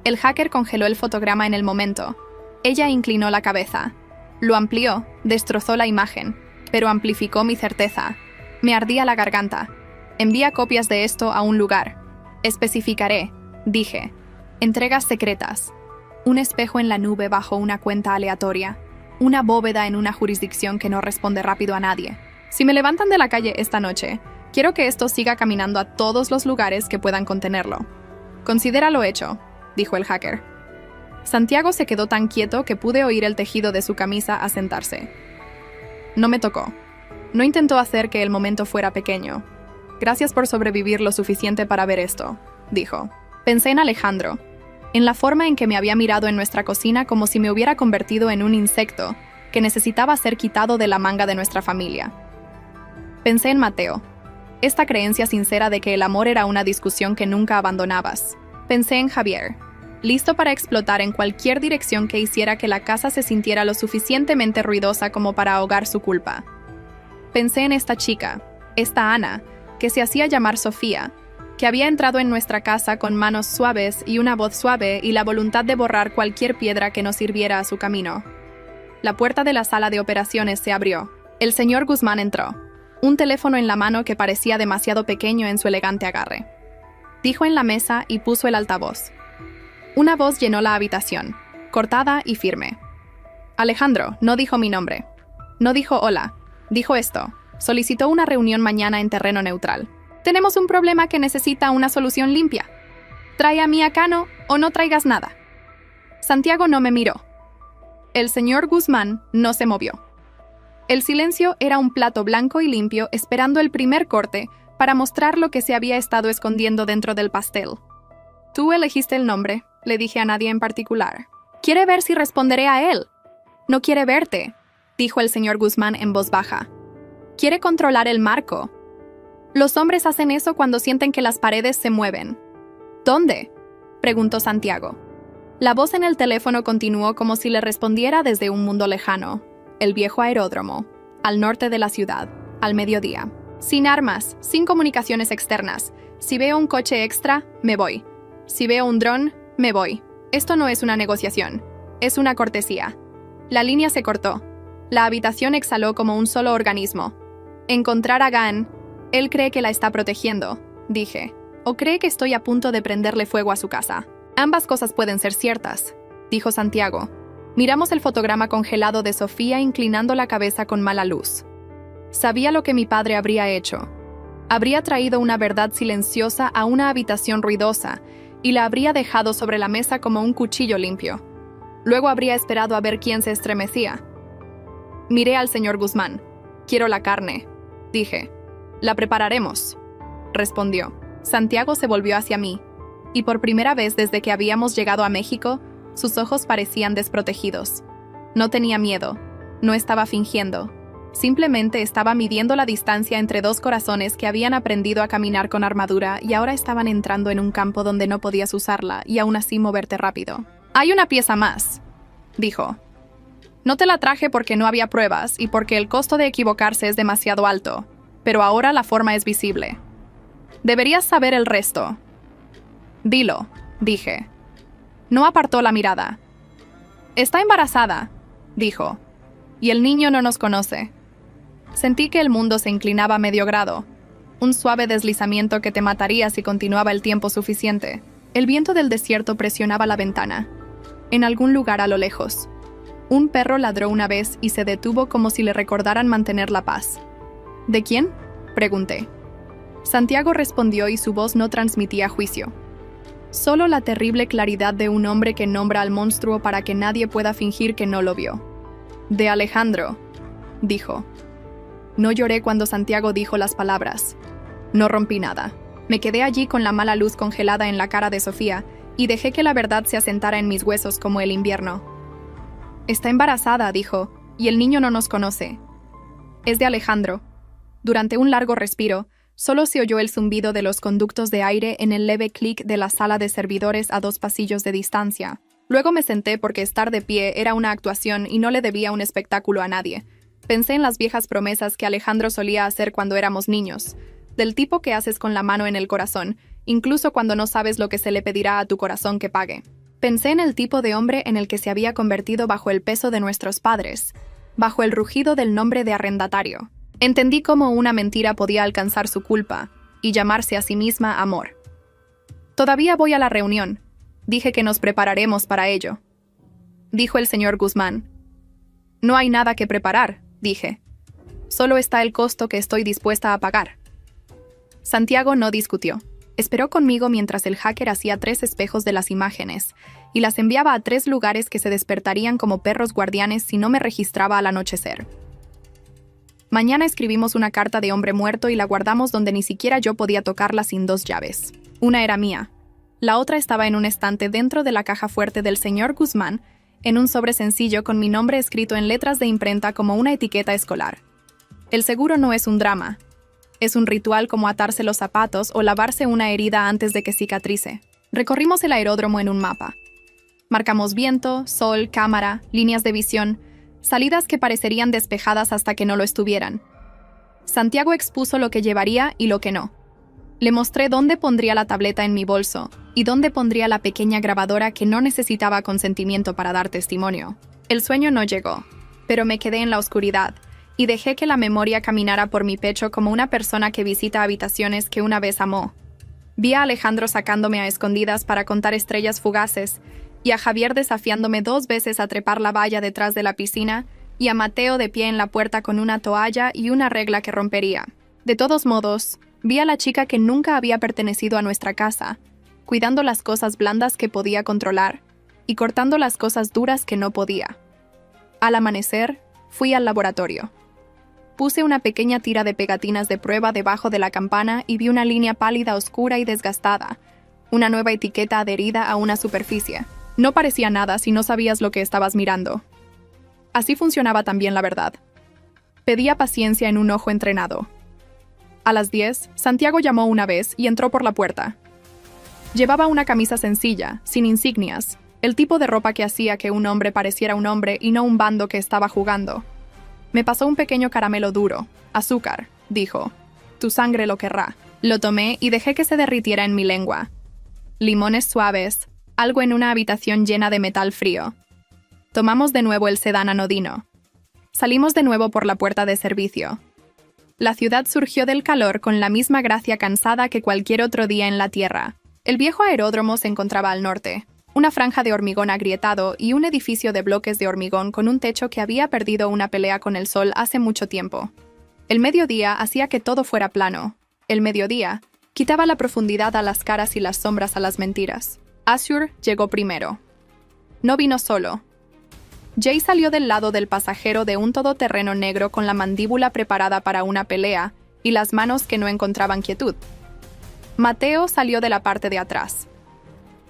El hacker congeló el fotograma en el momento. Ella inclinó la cabeza. Lo amplió, destrozó la imagen, pero amplificó mi certeza. Me ardía la garganta. Envía copias de esto a un lugar. Especificaré, dije. Entregas secretas. Un espejo en la nube bajo una cuenta aleatoria. Una bóveda en una jurisdicción que no responde rápido a nadie. Si me levantan de la calle esta noche, quiero que esto siga caminando a todos los lugares que puedan contenerlo. Considéralo hecho, dijo el hacker. Santiago se quedó tan quieto que pude oír el tejido de su camisa asentarse. No me tocó. No intentó hacer que el momento fuera pequeño. Gracias por sobrevivir lo suficiente para ver esto, dijo. Pensé en Alejandro, en la forma en que me había mirado en nuestra cocina como si me hubiera convertido en un insecto que necesitaba ser quitado de la manga de nuestra familia. Pensé en Mateo, esta creencia sincera de que el amor era una discusión que nunca abandonabas. Pensé en Javier, listo para explotar en cualquier dirección que hiciera que la casa se sintiera lo suficientemente ruidosa como para ahogar su culpa. Pensé en esta chica, esta Ana, que se hacía llamar Sofía, que había entrado en nuestra casa con manos suaves y una voz suave y la voluntad de borrar cualquier piedra que no sirviera a su camino. La puerta de la sala de operaciones se abrió. El señor Guzmán entró, un teléfono en la mano que parecía demasiado pequeño en su elegante agarre. Dijo en la mesa y puso el altavoz. Una voz llenó la habitación, cortada y firme. Alejandro no dijo mi nombre. No dijo hola. Dijo esto. Solicitó una reunión mañana en terreno neutral. Tenemos un problema que necesita una solución limpia. Trae a mí a Cano o no traigas nada. Santiago no me miró. El señor Guzmán no se movió. El silencio era un plato blanco y limpio esperando el primer corte para mostrar lo que se había estado escondiendo dentro del pastel. Tú elegiste el nombre, le dije a nadie en particular. Quiere ver si responderé a él. No quiere verte, dijo el señor Guzmán en voz baja. Quiere controlar el marco. Los hombres hacen eso cuando sienten que las paredes se mueven. ¿Dónde?, preguntó Santiago. La voz en el teléfono continuó como si le respondiera desde un mundo lejano. El viejo aeródromo, al norte de la ciudad, al mediodía. Sin armas, sin comunicaciones externas. Si veo un coche extra, me voy. Si veo un dron, me voy. Esto no es una negociación, es una cortesía. La línea se cortó. La habitación exhaló como un solo organismo. Encontrar a Gan, él cree que la está protegiendo, dije. O cree que estoy a punto de prenderle fuego a su casa. Ambas cosas pueden ser ciertas, dijo Santiago. Miramos el fotograma congelado de Sofía inclinando la cabeza con mala luz. Sabía lo que mi padre habría hecho. Habría traído una verdad silenciosa a una habitación ruidosa y la habría dejado sobre la mesa como un cuchillo limpio. Luego habría esperado a ver quién se estremecía. Miré al señor Guzmán. Quiero la carne, dije. La prepararemos, respondió. Santiago se volvió hacia mí, y por primera vez desde que habíamos llegado a México, sus ojos parecían desprotegidos. No tenía miedo, no estaba fingiendo. Simplemente estaba midiendo la distancia entre dos corazones que habían aprendido a caminar con armadura y ahora estaban entrando en un campo donde no podías usarla y aún así moverte rápido. «Hay una pieza más», dijo. «No te la traje porque no había pruebas y porque el costo de equivocarse es demasiado alto, pero ahora la forma es visible. Deberías saber el resto». «Dilo», dije. No apartó la mirada. «Está embarazada», dijo. «Y el niño no nos conoce». Sentí que el mundo se inclinaba a medio grado. Un suave deslizamiento que te mataría si continuaba el tiempo suficiente. El viento del desierto presionaba la ventana. En algún lugar a lo lejos. Un perro ladró una vez y se detuvo como si le recordaran mantener la paz. ¿De quién?, pregunté. Santiago respondió y su voz no transmitía juicio. Solo la terrible claridad de un hombre que nombra al monstruo para que nadie pueda fingir que no lo vio. «De Alejandro», dijo. No lloré cuando Santiago dijo las palabras. No rompí nada. Me quedé allí con la mala luz congelada en la cara de Sofía y dejé que la verdad se asentara en mis huesos como el invierno. «Está embarazada», dijo, «y el niño no nos conoce. Es de Alejandro». Durante un largo respiro, solo se oyó el zumbido de los conductos de aire en el leve clic de la sala de servidores a 2 pasillos de distancia. Luego me senté porque estar de pie era una actuación y no le debía un espectáculo a nadie. Pensé en las viejas promesas que Alejandro solía hacer cuando éramos niños, del tipo que haces con la mano en el corazón, incluso cuando no sabes lo que se le pedirá a tu corazón que pague. Pensé en el tipo de hombre en el que se había convertido bajo el peso de nuestros padres, bajo el rugido del nombre de arrendatario. Entendí cómo una mentira podía alcanzar su culpa y llamarse a sí misma amor. «Todavía voy a la reunión», dije que nos prepararemos para ello. Dijo el señor Guzmán. «No hay nada que preparar», dije. «Solo está el costo que estoy dispuesta a pagar». Santiago no discutió. Esperó conmigo mientras el hacker hacía 3 espejos de las imágenes y las enviaba a 3 lugares que se despertarían como perros guardianes si no me registraba al anochecer. Mañana escribimos una carta de hombre muerto y la guardamos donde ni siquiera yo podía tocarla sin 2 llaves. Una era mía. La otra estaba en un estante dentro de la caja fuerte del señor Guzmán, en un sobre sencillo con mi nombre escrito en letras de imprenta como una etiqueta escolar. El seguro no es un drama. Es un ritual como atarse los zapatos o lavarse una herida antes de que cicatrice. Recorrimos el aeródromo en un mapa. Marcamos viento, sol, cámara, líneas de visión, salidas que parecerían despejadas hasta que no lo estuvieran. Santiago expuso lo que llevaría y lo que no. Le mostré dónde pondría la tableta en mi bolso y dónde pondría la pequeña grabadora que no necesitaba consentimiento para dar testimonio. El sueño no llegó, pero me quedé en la oscuridad y dejé que la memoria caminara por mi pecho como una persona que visita habitaciones que una vez amó. Vi a Alejandro sacándome a escondidas para contar estrellas fugaces, y a Javier desafiándome 2 veces a trepar la valla detrás de la piscina, y a Mateo de pie en la puerta con una toalla y una regla que rompería. De todos modos, vi a la chica que nunca había pertenecido a nuestra casa, cuidando las cosas blandas que podía controlar y cortando las cosas duras que no podía. Al amanecer, fui al laboratorio. Puse una pequeña tira de pegatinas de prueba debajo de la campana y vi una línea pálida, oscura y desgastada, una nueva etiqueta adherida a una superficie. No parecía nada si no sabías lo que estabas mirando. Así funcionaba también la verdad. Pedía paciencia en un ojo entrenado. A las 10, Santiago llamó una vez y entró por la puerta. Llevaba una camisa sencilla, sin insignias, el tipo de ropa que hacía que un hombre pareciera un hombre y no un bando que estaba jugando. Me pasó un pequeño caramelo duro. Azúcar, dijo. Tu sangre lo querrá. Lo tomé y dejé que se derritiera en mi lengua. Limones suaves, algo en una habitación llena de metal frío. Tomamos de nuevo el sedán anodino. Salimos de nuevo por la puerta de servicio. La ciudad surgió del calor con la misma gracia cansada que cualquier otro día en la tierra. El viejo aeródromo se encontraba al norte, una franja de hormigón agrietado y un edificio de bloques de hormigón con un techo que había perdido una pelea con el sol hace mucho tiempo. El mediodía hacía que todo fuera plano. El mediodía quitaba la profundidad a las caras y las sombras a las mentiras. Azure llegó primero. No vino solo. Jay salió del lado del pasajero de un todoterreno negro con la mandíbula preparada para una pelea y las manos que no encontraban quietud. Mateo salió de la parte de atrás.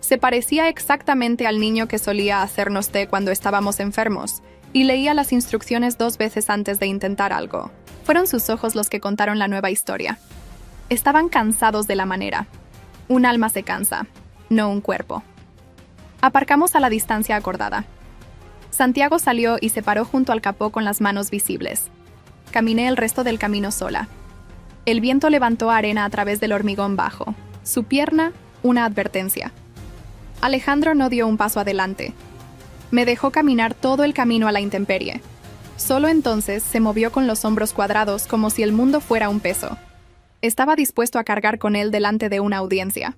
Se parecía exactamente al niño que solía hacernos té cuando estábamos enfermos, y leía las instrucciones 2 veces antes de intentar algo. Fueron sus ojos los que contaron la nueva historia. Estaban cansados de la manera. Un alma se cansa, no un cuerpo. Aparcamos a la distancia acordada. Santiago salió y se paró junto al capó con las manos visibles. Caminé el resto del camino sola. El viento levantó arena a través del hormigón bajo. Su pierna, una advertencia. Alejandro no dio un paso adelante. Me dejó caminar todo el camino a la intemperie. Solo entonces se movió con los hombros cuadrados como si el mundo fuera un peso. Estaba dispuesto a cargar con él delante de una audiencia.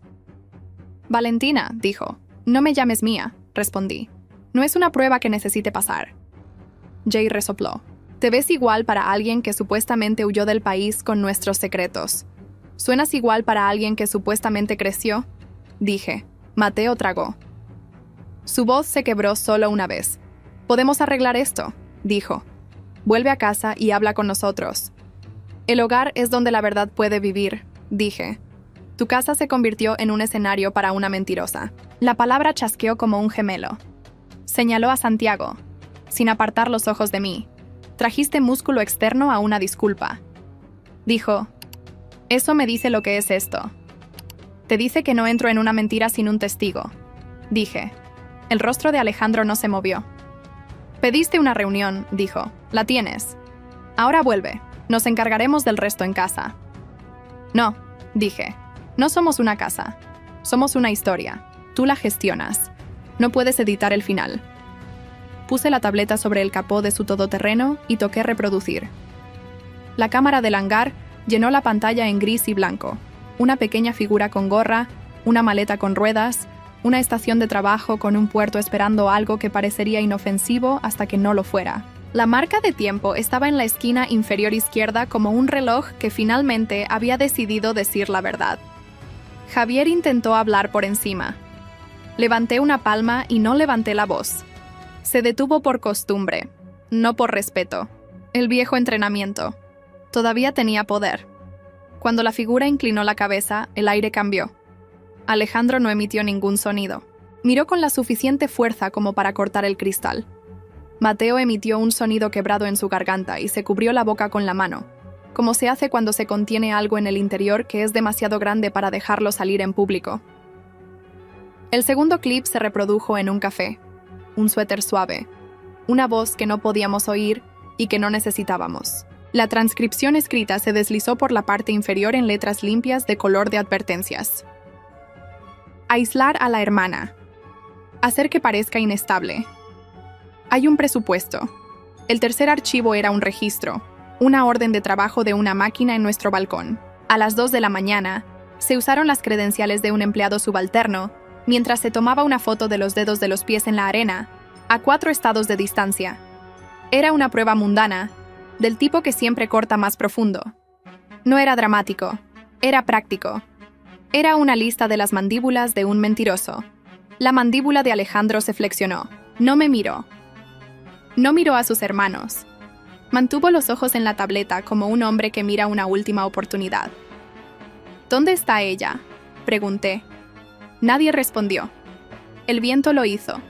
Valentina, dijo. No me llames mía, respondí. No es una prueba que necesite pasar. Jay resopló. Te ves igual para alguien que supuestamente huyó del país con nuestros secretos. ¿Suenas igual para alguien que supuestamente creció? Dije. Mateo tragó. Su voz se quebró solo una vez. «Podemos arreglar esto», dijo. «Vuelve a casa y habla con nosotros». «El hogar es donde la verdad puede vivir», dije. «Tu casa se convirtió en un escenario para una mentirosa». La palabra chasqueó como un gemelo. Señaló a Santiago, sin apartar los ojos de mí. «Trajiste músculo externo a una disculpa». Dijo. «Eso me dice lo que es esto». «Te dice que no entro en una mentira sin un testigo», dije. El rostro de Alejandro no se movió. «Pediste una reunión», dijo. «La tienes. Ahora vuelve. Nos encargaremos del resto en casa». «No», dije. «No somos una casa. Somos una historia. Tú la gestionas. No puedes editar el final». Puse la tableta sobre el capó de su todoterreno y toqué reproducir. La cámara del hangar llenó la pantalla en gris y blanco. Una pequeña figura con gorra, una maleta con ruedas, una estación de trabajo con un puerto esperando algo que parecería inofensivo hasta que no lo fuera. La marca de tiempo estaba en la esquina inferior izquierda como un reloj que finalmente había decidido decir la verdad. Javier intentó hablar por encima. Levanté una palma y no levanté la voz. Se detuvo por costumbre, no por respeto. El viejo entrenamiento. Todavía tenía poder. Cuando la figura inclinó la cabeza, el aire cambió. Alejandro no emitió ningún sonido. Miró con la suficiente fuerza como para cortar el cristal. Mateo emitió un sonido quebrado en su garganta y se cubrió la boca con la mano, como se hace cuando se contiene algo en el interior que es demasiado grande para dejarlo salir en público. El segundo clip se reprodujo en un café. Un suéter suave. Una voz que no podíamos oír y que no necesitábamos. La transcripción escrita se deslizó por la parte inferior en letras limpias de color de advertencias. Aislar a la hermana. Hacer que parezca inestable. Hay un presupuesto. El tercer archivo era un registro, una orden de trabajo de una máquina en nuestro balcón. A las 2 de la mañana, Se usaron las credenciales de un empleado subalterno, mientras se tomaba una foto de los dedos de los pies en la arena, a 4 estados de distancia. Era una prueba mundana, del tipo que siempre corta más profundo. No era dramático, era práctico. Era una lista de las mandíbulas de un mentiroso. La mandíbula de Alejandro se flexionó. No me miró. No miró a sus hermanos. Mantuvo los ojos en la tableta como un hombre que mira una última oportunidad. ¿Dónde está ella?, pregunté. Nadie respondió. El viento lo hizo.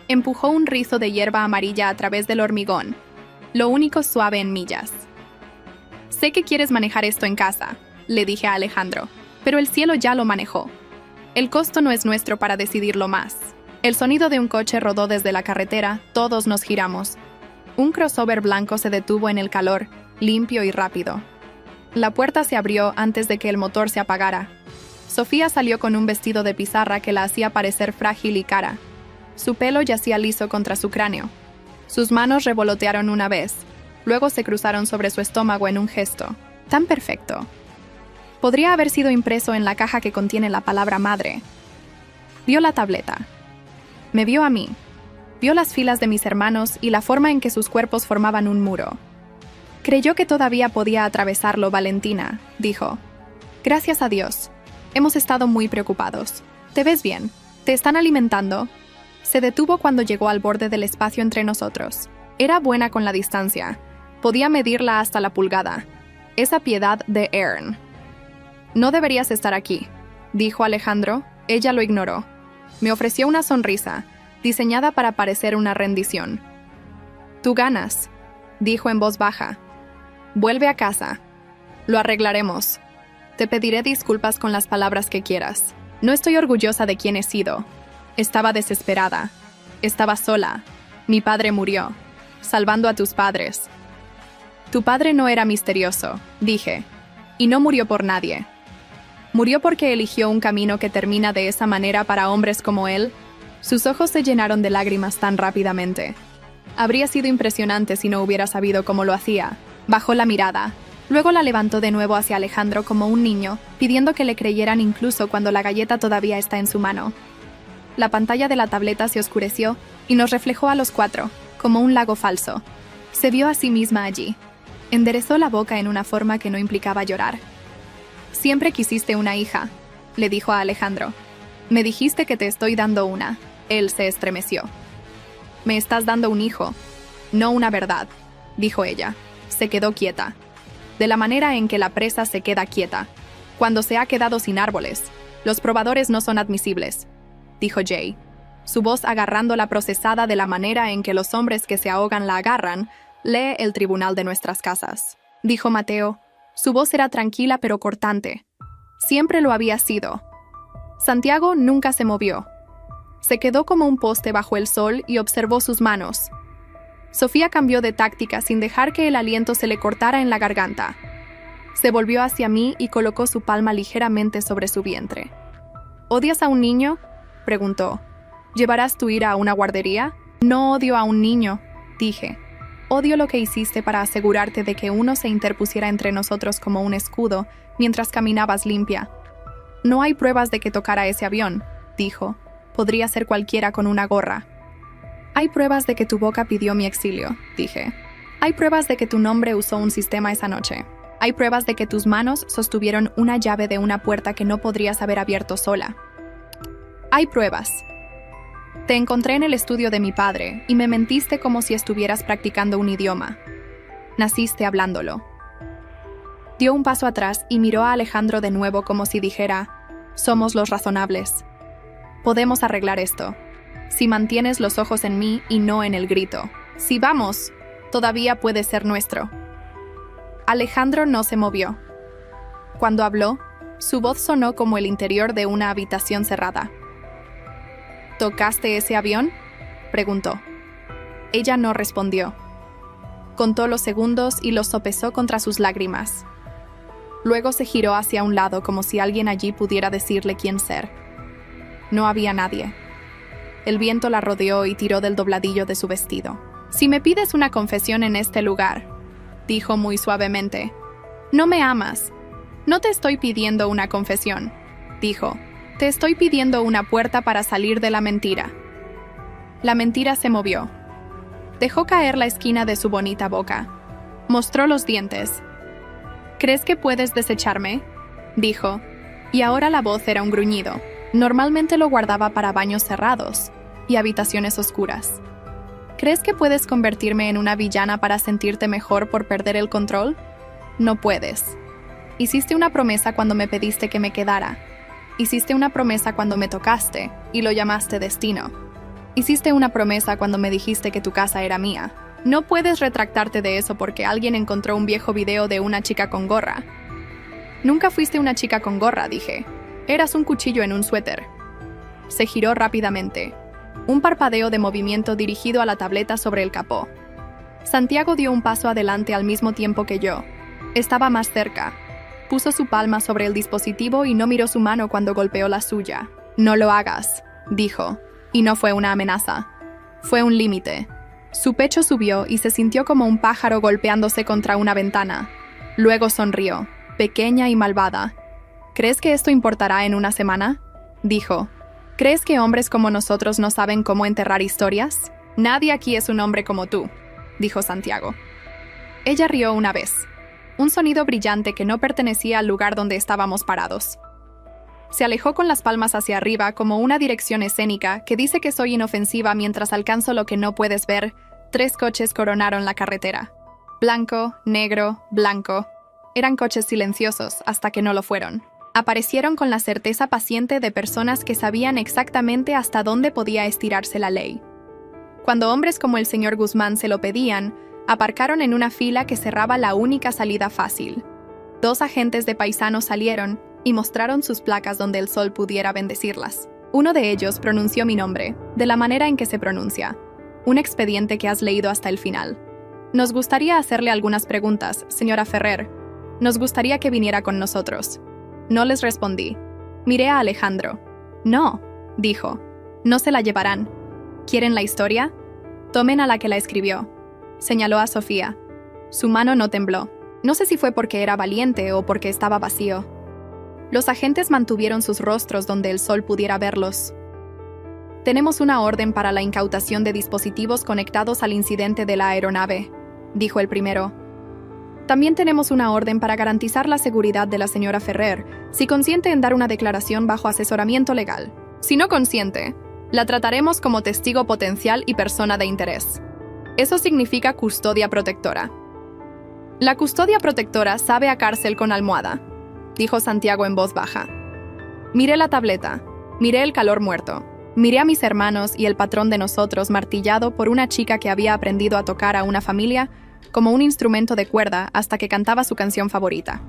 Empujó un rizo de hierba amarilla a través del hormigón, lo único suave en millas. Sé que quieres manejar esto en casa, le dije a Alejandro, pero el cielo ya lo manejó. El costo no es nuestro para decidirlo más. El sonido de un coche rodó desde la carretera, todos nos giramos. Un crossover blanco se detuvo en el calor, limpio y rápido. La puerta se abrió antes de que el motor se apagara. Sofía salió con un vestido de pizarra que la hacía parecer frágil y cara. Su pelo yacía liso contra su cráneo. Sus manos revolotearon una vez, luego se cruzaron sobre su estómago en un gesto. Tan perfecto. Podría haber sido impreso en la caja que contiene la palabra madre. Vio la tableta. Me vio a mí. Vio las filas de mis hermanos y la forma en que sus cuerpos formaban un muro. Creyó que todavía podía atravesarlo, Valentina, dijo. Gracias a Dios. Hemos estado muy preocupados. ¿Te ves bien? ¿Te están alimentando? Se detuvo cuando llegó al borde del espacio entre nosotros. Era buena con la distancia. Podía medirla hasta la pulgada. Esa piedad de Aaron. No deberías estar aquí, dijo Alejandro. Ella lo ignoró. Me ofreció una sonrisa, diseñada para parecer una rendición. Tú ganas, dijo en voz baja. Vuelve a casa. Lo arreglaremos. Te pediré disculpas con las palabras que quieras. No estoy orgullosa de quién he sido. Estaba desesperada. Estaba sola. Mi padre murió, salvando a tus padres. Tu padre no era misterioso, dije, y no murió por nadie. Murió porque eligió un camino que termina de esa manera para hombres como él. Sus ojos se llenaron de lágrimas tan rápidamente. Habría sido impresionante si no hubiera sabido cómo lo hacía. Bajó la mirada. Luego la levantó de nuevo hacia Alejandro como un niño, pidiendo que le creyeran incluso cuando la galleta todavía está en su mano. La pantalla de la tableta se oscureció y nos reflejó a los 4, como un lago falso. Se vio a sí misma allí. Enderezó la boca en una forma que no implicaba llorar. Siempre quisiste una hija, le dijo a Alejandro. Me dijiste que te estoy dando una. Él se estremeció. Me estás dando un hijo, no una verdad, dijo ella. Se quedó quieta. De la manera en que la presa se queda quieta, cuando se ha quedado sin árboles. Los probadores no son admisibles, dijo Jay, su voz agarrando la procesada de la manera en que los hombres que se ahogan la agarran. Lee el tribunal de nuestras casas, dijo Mateo. Su voz era tranquila pero cortante. Siempre lo había sido. Santiago nunca se movió. Se quedó como un poste bajo el sol y observó sus manos. Sofía cambió de táctica sin dejar que el aliento se le cortara en la garganta. Se volvió hacia mí y colocó su palma ligeramente sobre su vientre. ¿Odias a un niño?, preguntó. ¿Llevarás tu ira a una guardería? No odio a un niño, dije. Odio lo que hiciste para asegurarte de que uno se interpusiera entre nosotros como un escudo mientras caminabas limpia. No hay pruebas de que tocara ese avión, dijo. Podría ser cualquiera con una gorra. Hay pruebas de que tu boca pidió mi exilio, dije. Hay pruebas de que tu nombre usó un sistema esa noche. Hay pruebas de que tus manos sostuvieron una llave de una puerta que no podrías haber abierto sola. Hay pruebas. Te encontré en el estudio de mi padre y me mentiste como si estuvieras practicando un idioma. Naciste hablándolo. Dio un paso atrás y miró a Alejandro de nuevo como si dijera, somos los razonables. Podemos arreglar esto. Si mantienes los ojos en mí y no en el grito. Si vamos, todavía puede ser nuestro. Alejandro no se movió. Cuando habló, su voz sonó como el interior de una habitación cerrada. ¿Tocaste ese avión?, preguntó. Ella no respondió. Contó los segundos y los sopesó contra sus lágrimas. Luego se giró hacia un lado como si alguien allí pudiera decirle quién ser. No había nadie. El viento la rodeó y tiró del dobladillo de su vestido. Si me pides una confesión en este lugar, dijo muy suavemente, no me amas. No te estoy pidiendo una confesión, dijo. Te estoy pidiendo una puerta para salir de la mentira. La mentira se movió. Dejó caer la esquina de su bonita boca. Mostró los dientes. ¿Crees que puedes desecharme?, dijo. Y ahora la voz era un gruñido. Normalmente lo guardaba para baños cerrados y habitaciones oscuras. ¿Crees que puedes convertirme en una villana para sentirte mejor por perder el control? No puedes. Hiciste una promesa cuando me pediste que me quedara. Hiciste una promesa cuando me tocaste y lo llamaste destino. Hiciste una promesa cuando me dijiste que tu casa era mía. No puedes retractarte de eso porque alguien encontró un viejo video de una chica con gorra. Nunca fuiste una chica con gorra, dije. Eras un cuchillo en un suéter. Se giró rápidamente. Un parpadeo de movimiento dirigido a la tableta sobre el capó. Santiago dio un paso adelante al mismo tiempo que yo. Estaba más cerca. Puso su palma sobre el dispositivo y no miró su mano cuando golpeó la suya. No lo hagas, dijo. Y no fue una amenaza. Fue un límite. Su pecho subió y se sintió como un pájaro golpeándose contra una ventana. Luego sonrió, pequeña y malvada. ¿Crees que esto importará en una semana?, dijo. ¿Crees que hombres como nosotros no saben cómo enterrar historias? Nadie aquí es un hombre como tú, dijo Santiago. Ella rió una vez. Un sonido brillante que no pertenecía al lugar donde estábamos parados. Se alejó con las palmas hacia arriba como una dirección escénica que dice que soy inofensiva mientras alcanzo lo que no puedes ver. 3 coches coronaron la carretera. Blanco, negro, blanco. Eran coches silenciosos hasta que no lo fueron. Aparecieron con la certeza paciente de personas que sabían exactamente hasta dónde podía estirarse la ley. Cuando hombres como el señor Guzmán se lo pedían, aparcaron en una fila que cerraba la única salida fácil. 2 agentes de paisanos salieron y mostraron sus placas donde el sol pudiera bendecirlas. Uno de ellos pronunció mi nombre, de la manera en que se pronuncia. Un expediente que has leído hasta el final. Nos gustaría hacerle algunas preguntas, señora Ferrer. Nos gustaría que viniera con nosotros. No les respondí. Miré a Alejandro. No, dijo. No se la llevarán. ¿Quieren la historia? Tomen a la que la escribió. Señaló a Sofía. Su mano no tembló. No sé si fue porque era valiente o porque estaba vacío. Los agentes mantuvieron sus rostros donde el sol pudiera verlos. Tenemos una orden para la incautación de dispositivos conectados al incidente de la aeronave, dijo el primero. También tenemos una orden para garantizar la seguridad de la señora Ferrer, si consiente en dar una declaración bajo asesoramiento legal. Si no consiente, la trataremos como testigo potencial y persona de interés. Eso significa custodia protectora. La custodia protectora sabe a cárcel con almohada, dijo Santiago en voz baja. Miré la tableta, miré el calor muerto, miré a mis hermanos y el patrón de nosotros martillado por una chica que había aprendido a tocar a una familia como un instrumento de cuerda hasta que cantaba su canción favorita.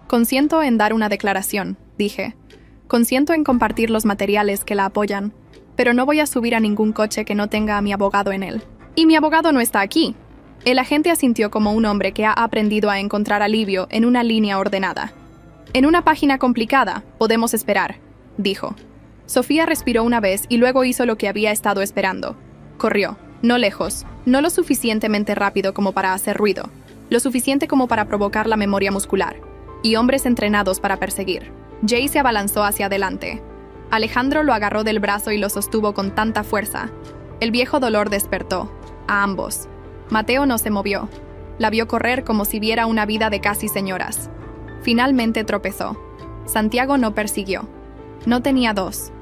Consiento en dar una declaración, dije. Consiento en compartir los materiales que la apoyan, pero no voy a subir a ningún coche que no tenga a mi abogado en él. Y mi abogado no está aquí. El agente asintió como un hombre que ha aprendido a encontrar alivio en una línea ordenada. En una página complicada, podemos esperar, dijo. Sofía respiró una vez y luego hizo lo que había estado esperando. Corrió. No lejos, no lo suficientemente rápido como para hacer ruido, lo suficiente como para provocar la memoria muscular, y hombres entrenados para perseguir. Jay se abalanzó hacia adelante. Alejandro lo agarró del brazo y lo sostuvo con tanta fuerza. El viejo dolor despertó, a ambos. Mateo no se movió. La vio correr como si viera una vida de casi señoras. Finalmente tropezó. Santiago no persiguió. No tenía 2.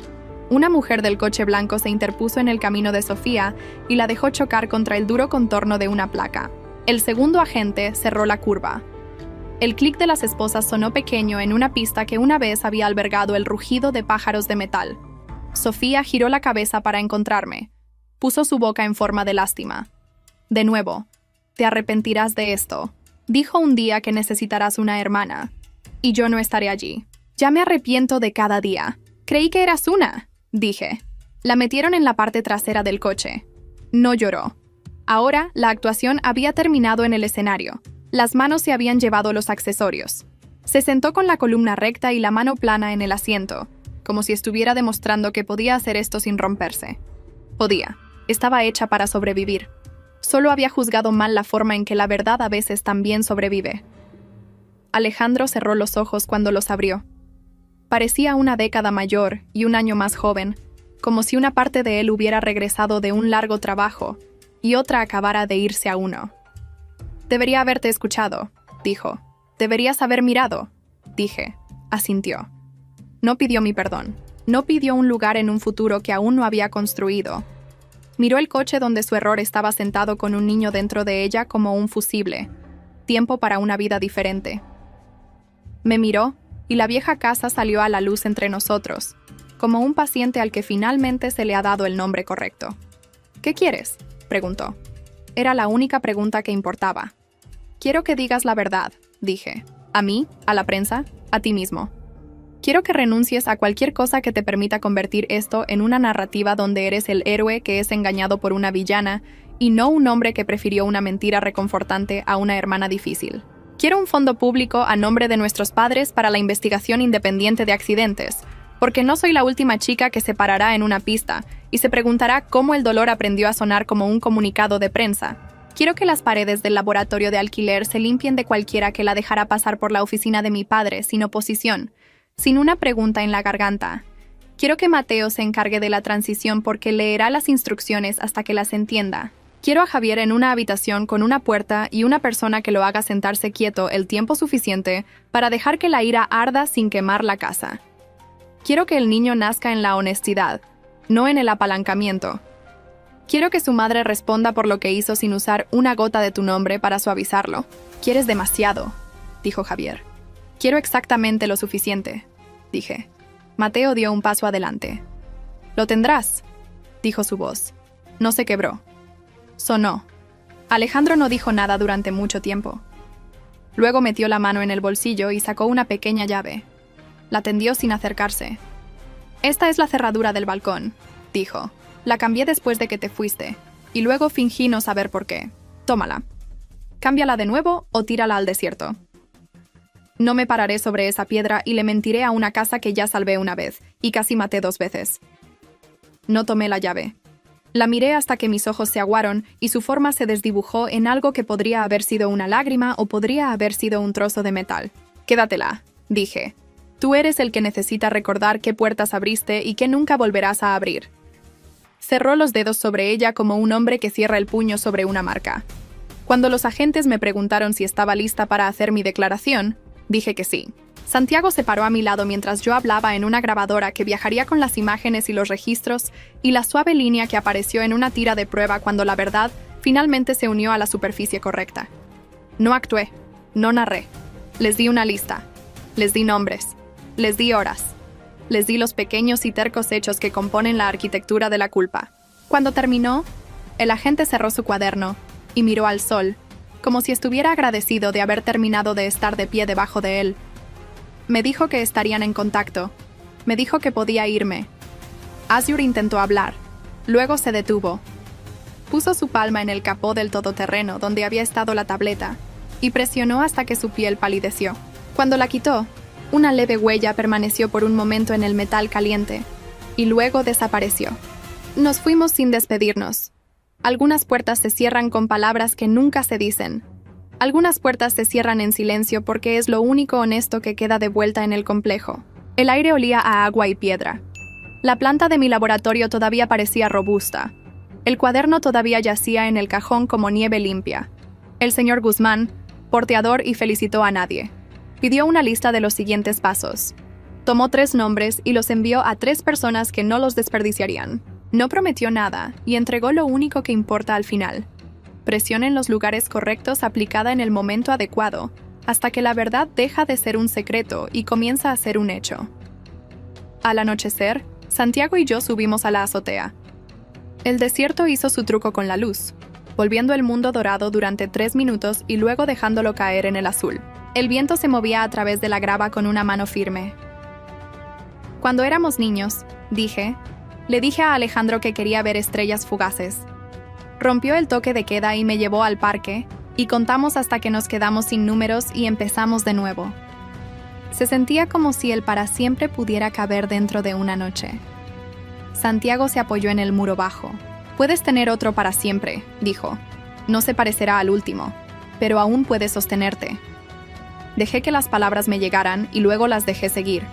Una mujer del coche blanco se interpuso en el camino de Sofía y la dejó chocar contra el duro contorno de una placa. El segundo agente cerró la curva. El clic de las esposas sonó pequeño en una pista que una vez había albergado el rugido de pájaros de metal. Sofía giró la cabeza para encontrarme. Puso su boca en forma de lástima. De nuevo, te arrepentirás de esto. Dijo un día que necesitarás una hermana. Y yo no estaré allí. Ya me arrepiento de cada día. Creí que eras una. Dije. La metieron en la parte trasera del coche. No lloró. Ahora, la actuación había terminado en el escenario. Las manos se habían llevado los accesorios. Se sentó con la columna recta y la mano plana en el asiento, como si estuviera demostrando que podía hacer esto sin romperse. Podía. Estaba hecha para sobrevivir. Solo había juzgado mal la forma en que la verdad a veces también sobrevive. Alejandro cerró los ojos cuando los abrió. Parecía una década mayor y un año más joven, como si una parte de él hubiera regresado de un largo trabajo y otra acabara de irse a uno. «Debería haberte escuchado», dijo. «Deberías haber mirado», dije. Asintió. No pidió mi perdón. No pidió un lugar en un futuro que aún no había construido. Miró el coche donde su error estaba sentado con un niño dentro de ella como un fusible. Tiempo para una vida diferente. Me miró, y la vieja casa salió a la luz entre nosotros, como un paciente al que finalmente se le ha dado el nombre correcto. «¿Qué quieres?», preguntó. Era la única pregunta que importaba. «Quiero que digas la verdad», dije. «¿A mí? ¿A la prensa? ¿A ti mismo? Quiero que renuncies a cualquier cosa que te permita convertir esto en una narrativa donde eres el héroe que es engañado por una villana y no un hombre que prefirió una mentira reconfortante a una hermana difícil. Quiero un fondo público a nombre de nuestros padres para la investigación independiente de accidentes, porque no soy la última chica que se parará en una pista y se preguntará cómo el dolor aprendió a sonar como un comunicado de prensa. Quiero que las paredes del laboratorio de alquiler se limpien de cualquiera que la dejara pasar por la oficina de mi padre sin oposición, sin una pregunta en la garganta. Quiero que Mateo se encargue de la transición porque leerá las instrucciones hasta que las entienda. Quiero a Javier en una habitación con una puerta y una persona que lo haga sentarse quieto el tiempo suficiente para dejar que la ira arda sin quemar la casa. Quiero que el niño nazca en la honestidad, no en el apalancamiento. Quiero que su madre responda por lo que hizo sin usar una gota de tu nombre para suavizarlo. «Quieres demasiado», dijo Javier. «Quiero exactamente lo suficiente», dije. Mateo dio un paso adelante. «Lo tendrás», dijo su voz. No se quebró. Sonó. Alejandro no dijo nada durante mucho tiempo. Luego metió la mano en el bolsillo y sacó una pequeña llave. La tendió sin acercarse. «Esta es la cerradura del balcón», dijo. «La cambié después de que te fuiste, y luego fingí no saber por qué. Tómala. Cámbiala de nuevo o tírala al desierto. No me pararé sobre esa piedra y le mentiré a una casa que ya salvé una vez, y casi maté 2 veces». No tomé la llave. La miré hasta que mis ojos se aguaron y su forma se desdibujó en algo que podría haber sido una lágrima o podría haber sido un trozo de metal. «Quédatela», dije. «Tú eres el que necesita recordar qué puertas abriste y qué nunca volverás a abrir». Cerró los dedos sobre ella como un hombre que cierra el puño sobre una marca. Cuando los agentes me preguntaron si estaba lista para hacer mi declaración, dije que sí. Santiago se paró a mi lado mientras yo hablaba en una grabadora que viajaría con las imágenes y los registros y la suave línea que apareció en una tira de prueba cuando la verdad finalmente se unió a la superficie correcta. No actué, no narré. Les di una lista. Les di nombres. Les di horas. Les di los pequeños y tercos hechos que componen la arquitectura de la culpa. Cuando terminó, el agente cerró su cuaderno y miró al sol, como si estuviera agradecido de haber terminado de estar de pie debajo de él. Me dijo que estarían en contacto. Me dijo que podía irme. Azure intentó hablar. Luego se detuvo. Puso su palma en el capó del todoterreno donde había estado la tableta y presionó hasta que su piel palideció. Cuando la quitó, una leve huella permaneció por un momento en el metal caliente y luego desapareció. Nos fuimos sin despedirnos. Algunas puertas se cierran con palabras que nunca se dicen. Algunas puertas se cierran en silencio porque es lo único honesto que queda de vuelta en el complejo. El aire olía a agua y piedra. La planta de mi laboratorio todavía parecía robusta. El cuaderno todavía yacía en el cajón como nieve limpia. El señor Guzmán, porteador, y felicitó a nadie. Pidió una lista de los siguientes pasos. Tomó 3 nombres y los envió a 3 personas que no los desperdiciarían. No prometió nada y entregó lo único que importa al final. Presión en los lugares correctos aplicada en el momento adecuado, hasta que la verdad deja de ser un secreto y comienza a ser un hecho. Al anochecer, Santiago y yo subimos a la azotea. El desierto hizo su truco con la luz, volviendo el mundo dorado durante 3 minutos y luego dejándolo caer en el azul. El viento se movía a través de la grava con una mano firme. Cuando éramos niños, le dije a Alejandro que quería ver estrellas fugaces. Rompió el toque de queda y me llevó al parque, y contamos hasta que nos quedamos sin números y empezamos de nuevo. Se sentía como si el para siempre pudiera caber dentro de una noche. Santiago se apoyó en el muro bajo. «Puedes tener otro para siempre», dijo. «No se parecerá al último, pero aún puedes sostenerte». Dejé que las palabras me llegaran y luego las dejé seguir.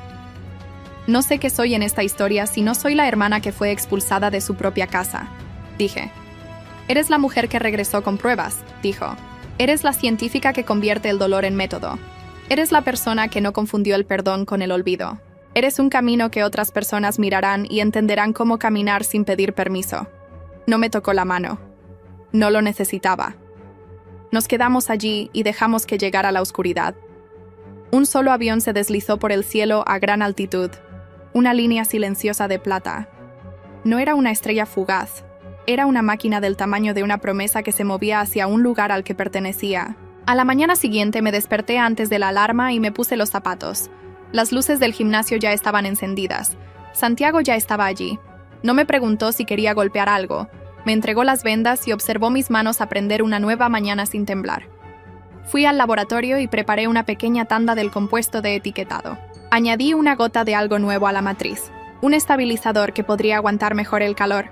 No sé qué soy en esta historia si no soy la hermana que fue expulsada de su propia casa, dije. Eres la mujer que regresó con pruebas, dijo. Eres la científica que convierte el dolor en método. Eres la persona que no confundió el perdón con el olvido. Eres un camino que otras personas mirarán y entenderán cómo caminar sin pedir permiso. No me tocó la mano. No lo necesitaba. Nos quedamos allí y dejamos que llegara la oscuridad. Un solo avión se deslizó por el cielo a gran altitud, una línea silenciosa de plata. No era una estrella fugaz, era una máquina del tamaño de una promesa que se movía hacia un lugar al que pertenecía. A la mañana siguiente me desperté antes de la alarma y me puse los zapatos. Las luces del gimnasio ya estaban encendidas. Santiago ya estaba allí. No me preguntó si quería golpear algo. Me entregó las vendas y observó mis manos aprender una nueva mañana sin temblar. Fui al laboratorio y preparé una pequeña tanda del compuesto de etiquetado. Añadí una gota de algo nuevo a la matriz, un estabilizador que podría aguantar mejor el calor.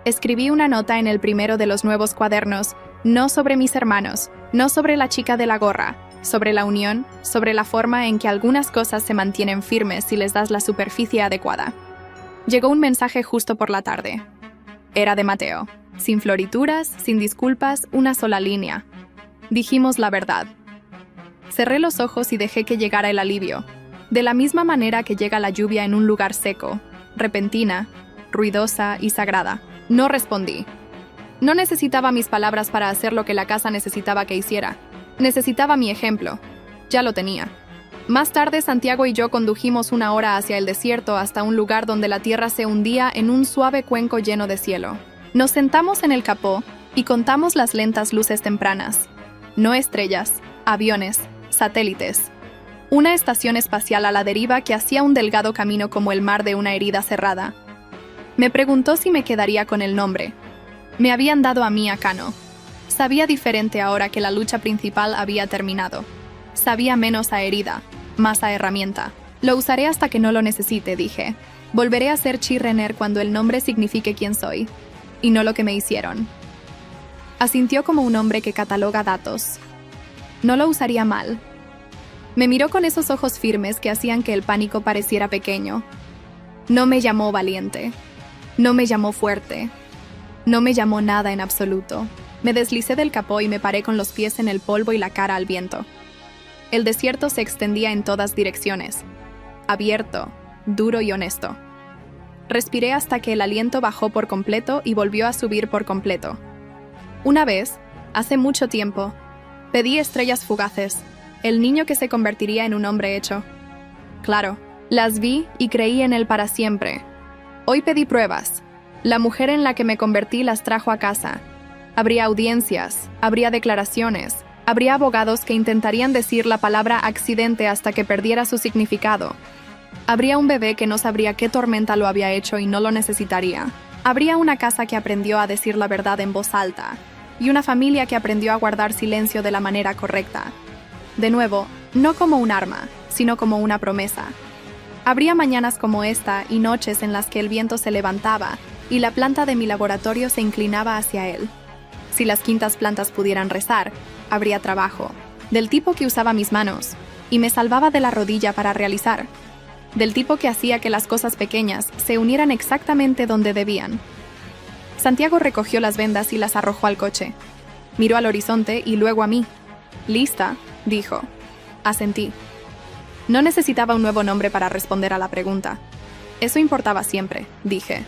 Escribí una nota en el primero de los nuevos cuadernos, no sobre mis hermanos, no sobre la chica de la gorra, sobre la unión, sobre la forma en que algunas cosas se mantienen firmes si les das la superficie adecuada. Llegó un mensaje justo por la tarde. Era de Mateo. Sin florituras, sin disculpas, una sola línea. Dijimos la verdad. Cerré los ojos y dejé que llegara el alivio. De la misma manera que llega la lluvia en un lugar seco, repentina, ruidosa y sagrada. No respondí. No necesitaba mis palabras para hacer lo que la casa necesitaba que hiciera. Necesitaba mi ejemplo. Ya lo tenía. Más tarde, Santiago y yo condujimos 1 hora hacia el desierto hasta un lugar donde la tierra se hundía en un suave cuenco lleno de cielo. Nos sentamos en el capó y contamos las lentas luces tempranas. No estrellas, aviones, satélites. Una estación espacial a la deriva que hacía un delgado camino como el mar de una herida cerrada. Me preguntó si me quedaría con el nombre. Me habían dado a mí a Cano. Sabía diferente ahora que la lucha principal había terminado. Sabía menos a herida, más a herramienta. Lo usaré hasta que no lo necesite, dije. Volveré a ser Chi Renner cuando el nombre signifique quién soy, y no lo que me hicieron. Asintió como un hombre que cataloga datos. No lo usaría mal. Me miró con esos ojos firmes que hacían que el pánico pareciera pequeño. No me llamó valiente. No me llamó fuerte. No me llamó nada en absoluto. Me deslicé del capó y me paré con los pies en el polvo y la cara al viento. El desierto se extendía en todas direcciones. Abierto, duro y honesto. Respiré hasta que el aliento bajó por completo y volvió a subir por completo. Una vez, hace mucho tiempo, pedí estrellas fugaces, el niño que se convertiría en un hombre hecho. Claro, las vi y creí en él para siempre. Hoy pedí pruebas. La mujer en la que me convertí las trajo a casa. Habría audiencias, habría declaraciones, habría abogados que intentarían decir la palabra accidente hasta que perdiera su significado. Habría un bebé que no sabría qué tormenta lo había hecho y no lo necesitaría. Habría una casa que aprendió a decir la verdad en voz alta, y una familia que aprendió a guardar silencio de la manera correcta. De nuevo, no como un arma, sino como una promesa. Habría mañanas como esta y noches en las que el viento se levantaba y la planta de mi laboratorio se inclinaba hacia él. Si las quintas plantas pudieran rezar, habría trabajo, del tipo que usaba mis manos, y me salvaba de la rodilla para realizar, del tipo que hacía que las cosas pequeñas se unieran exactamente donde debían. Santiago recogió las vendas y las arrojó al coche. Miró al horizonte y luego a mí. «¿Lista?», dijo. Asentí. No necesitaba un nuevo nombre para responder a la pregunta. Eso importaba siempre, dije.